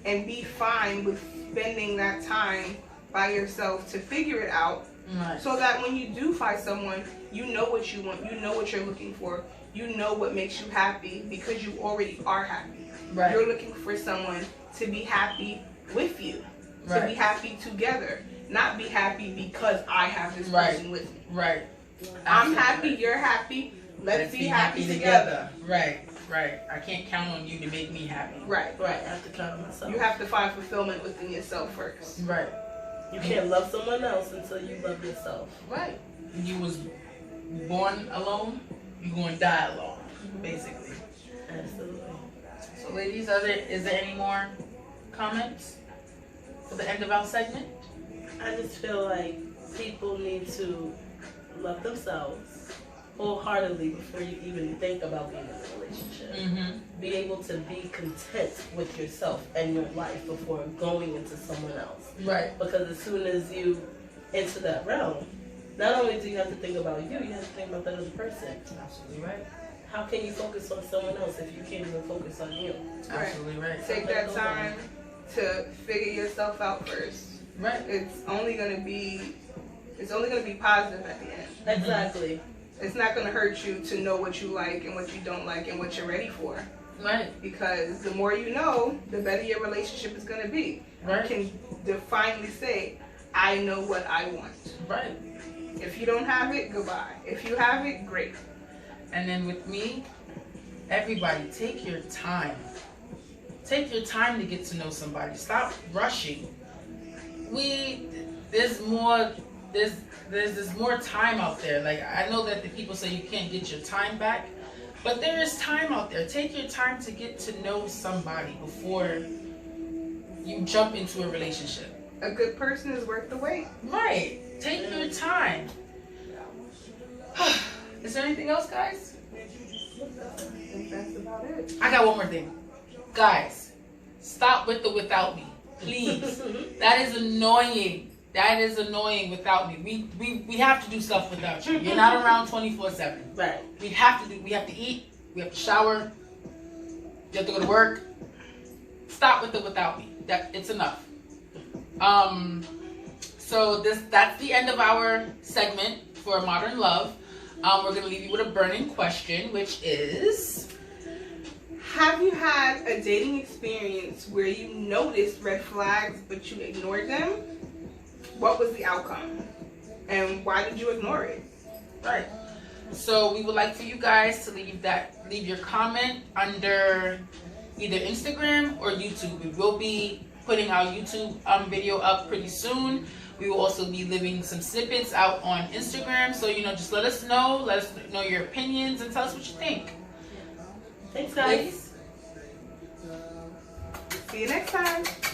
and be fine with spending that time by yourself to figure it out, Right. so that when you do find someone, you know what you want, you know what you're looking for, you know what makes you happy, because you already are happy. Right. You're looking for someone to be happy with you, to Right. be happy together, not be happy because I have this Right. person with me. Right. I'm Absolutely happy, right. you're happy, let's be happy together. Right. Right. I can't count on you to make me happy. Right. Right. I have to count on myself. You have to find fulfillment within yourself first. Right. You can't love someone else until you love yourself. Right. You was born alone, you're going to die alone, basically. Absolutely. So, ladies, is there any more comments for the end of our segment? I just feel like people need to love themselves wholeheartedly before you even think about being in a relationship. Mm-hmm. Be able to be content with yourself and your life before going into someone else. Right. Because as soon as you enter that realm, not only do you have to think about you have to think about that other person. Absolutely right. How can you focus on someone else if you can't even focus on you? Right. Absolutely right. Take that time to figure yourself out first. Right. It's only gonna be positive at the end. Exactly. It's not gonna hurt you to know what you like and what you don't like and what you're ready for. Right. Because the more you know, the better your relationship is gonna be. Right. You can definitely say, I know what I want. Right. If you don't have it, goodbye. If you have it, great. And then with me, everybody, take your time. Take your time to get to know somebody. Stop rushing. There's more time out there. Like, I know that the people say you can't get your time back, but there is time out there. Take your time to get to know somebody before you jump into a relationship. A good person is worth the wait. Right. Take your time. Is there anything else, guys? I think that's about it. I got one more thing. Guys, stop with the without me. Please. That is annoying. That is annoying without me. We have to do stuff without you. You're not around 24/7. Right. We have to eat, we have to shower, you have to go to work. Stop with the without me. It's enough. So that's the end of our segment for Modern Love. We're gonna leave you with a burning question, which is, Have you had a dating experience where you noticed red flags but you ignored them? What was the outcome? And why did you ignore it? right. So we would like for you guys to leave your comment under either Instagram or YouTube. We will be putting our YouTube video up pretty soon. We will also be leaving some snippets out on Instagram. So, just let us know your opinions and tell us what you think. Thanks, guys. Ladies? See you next time.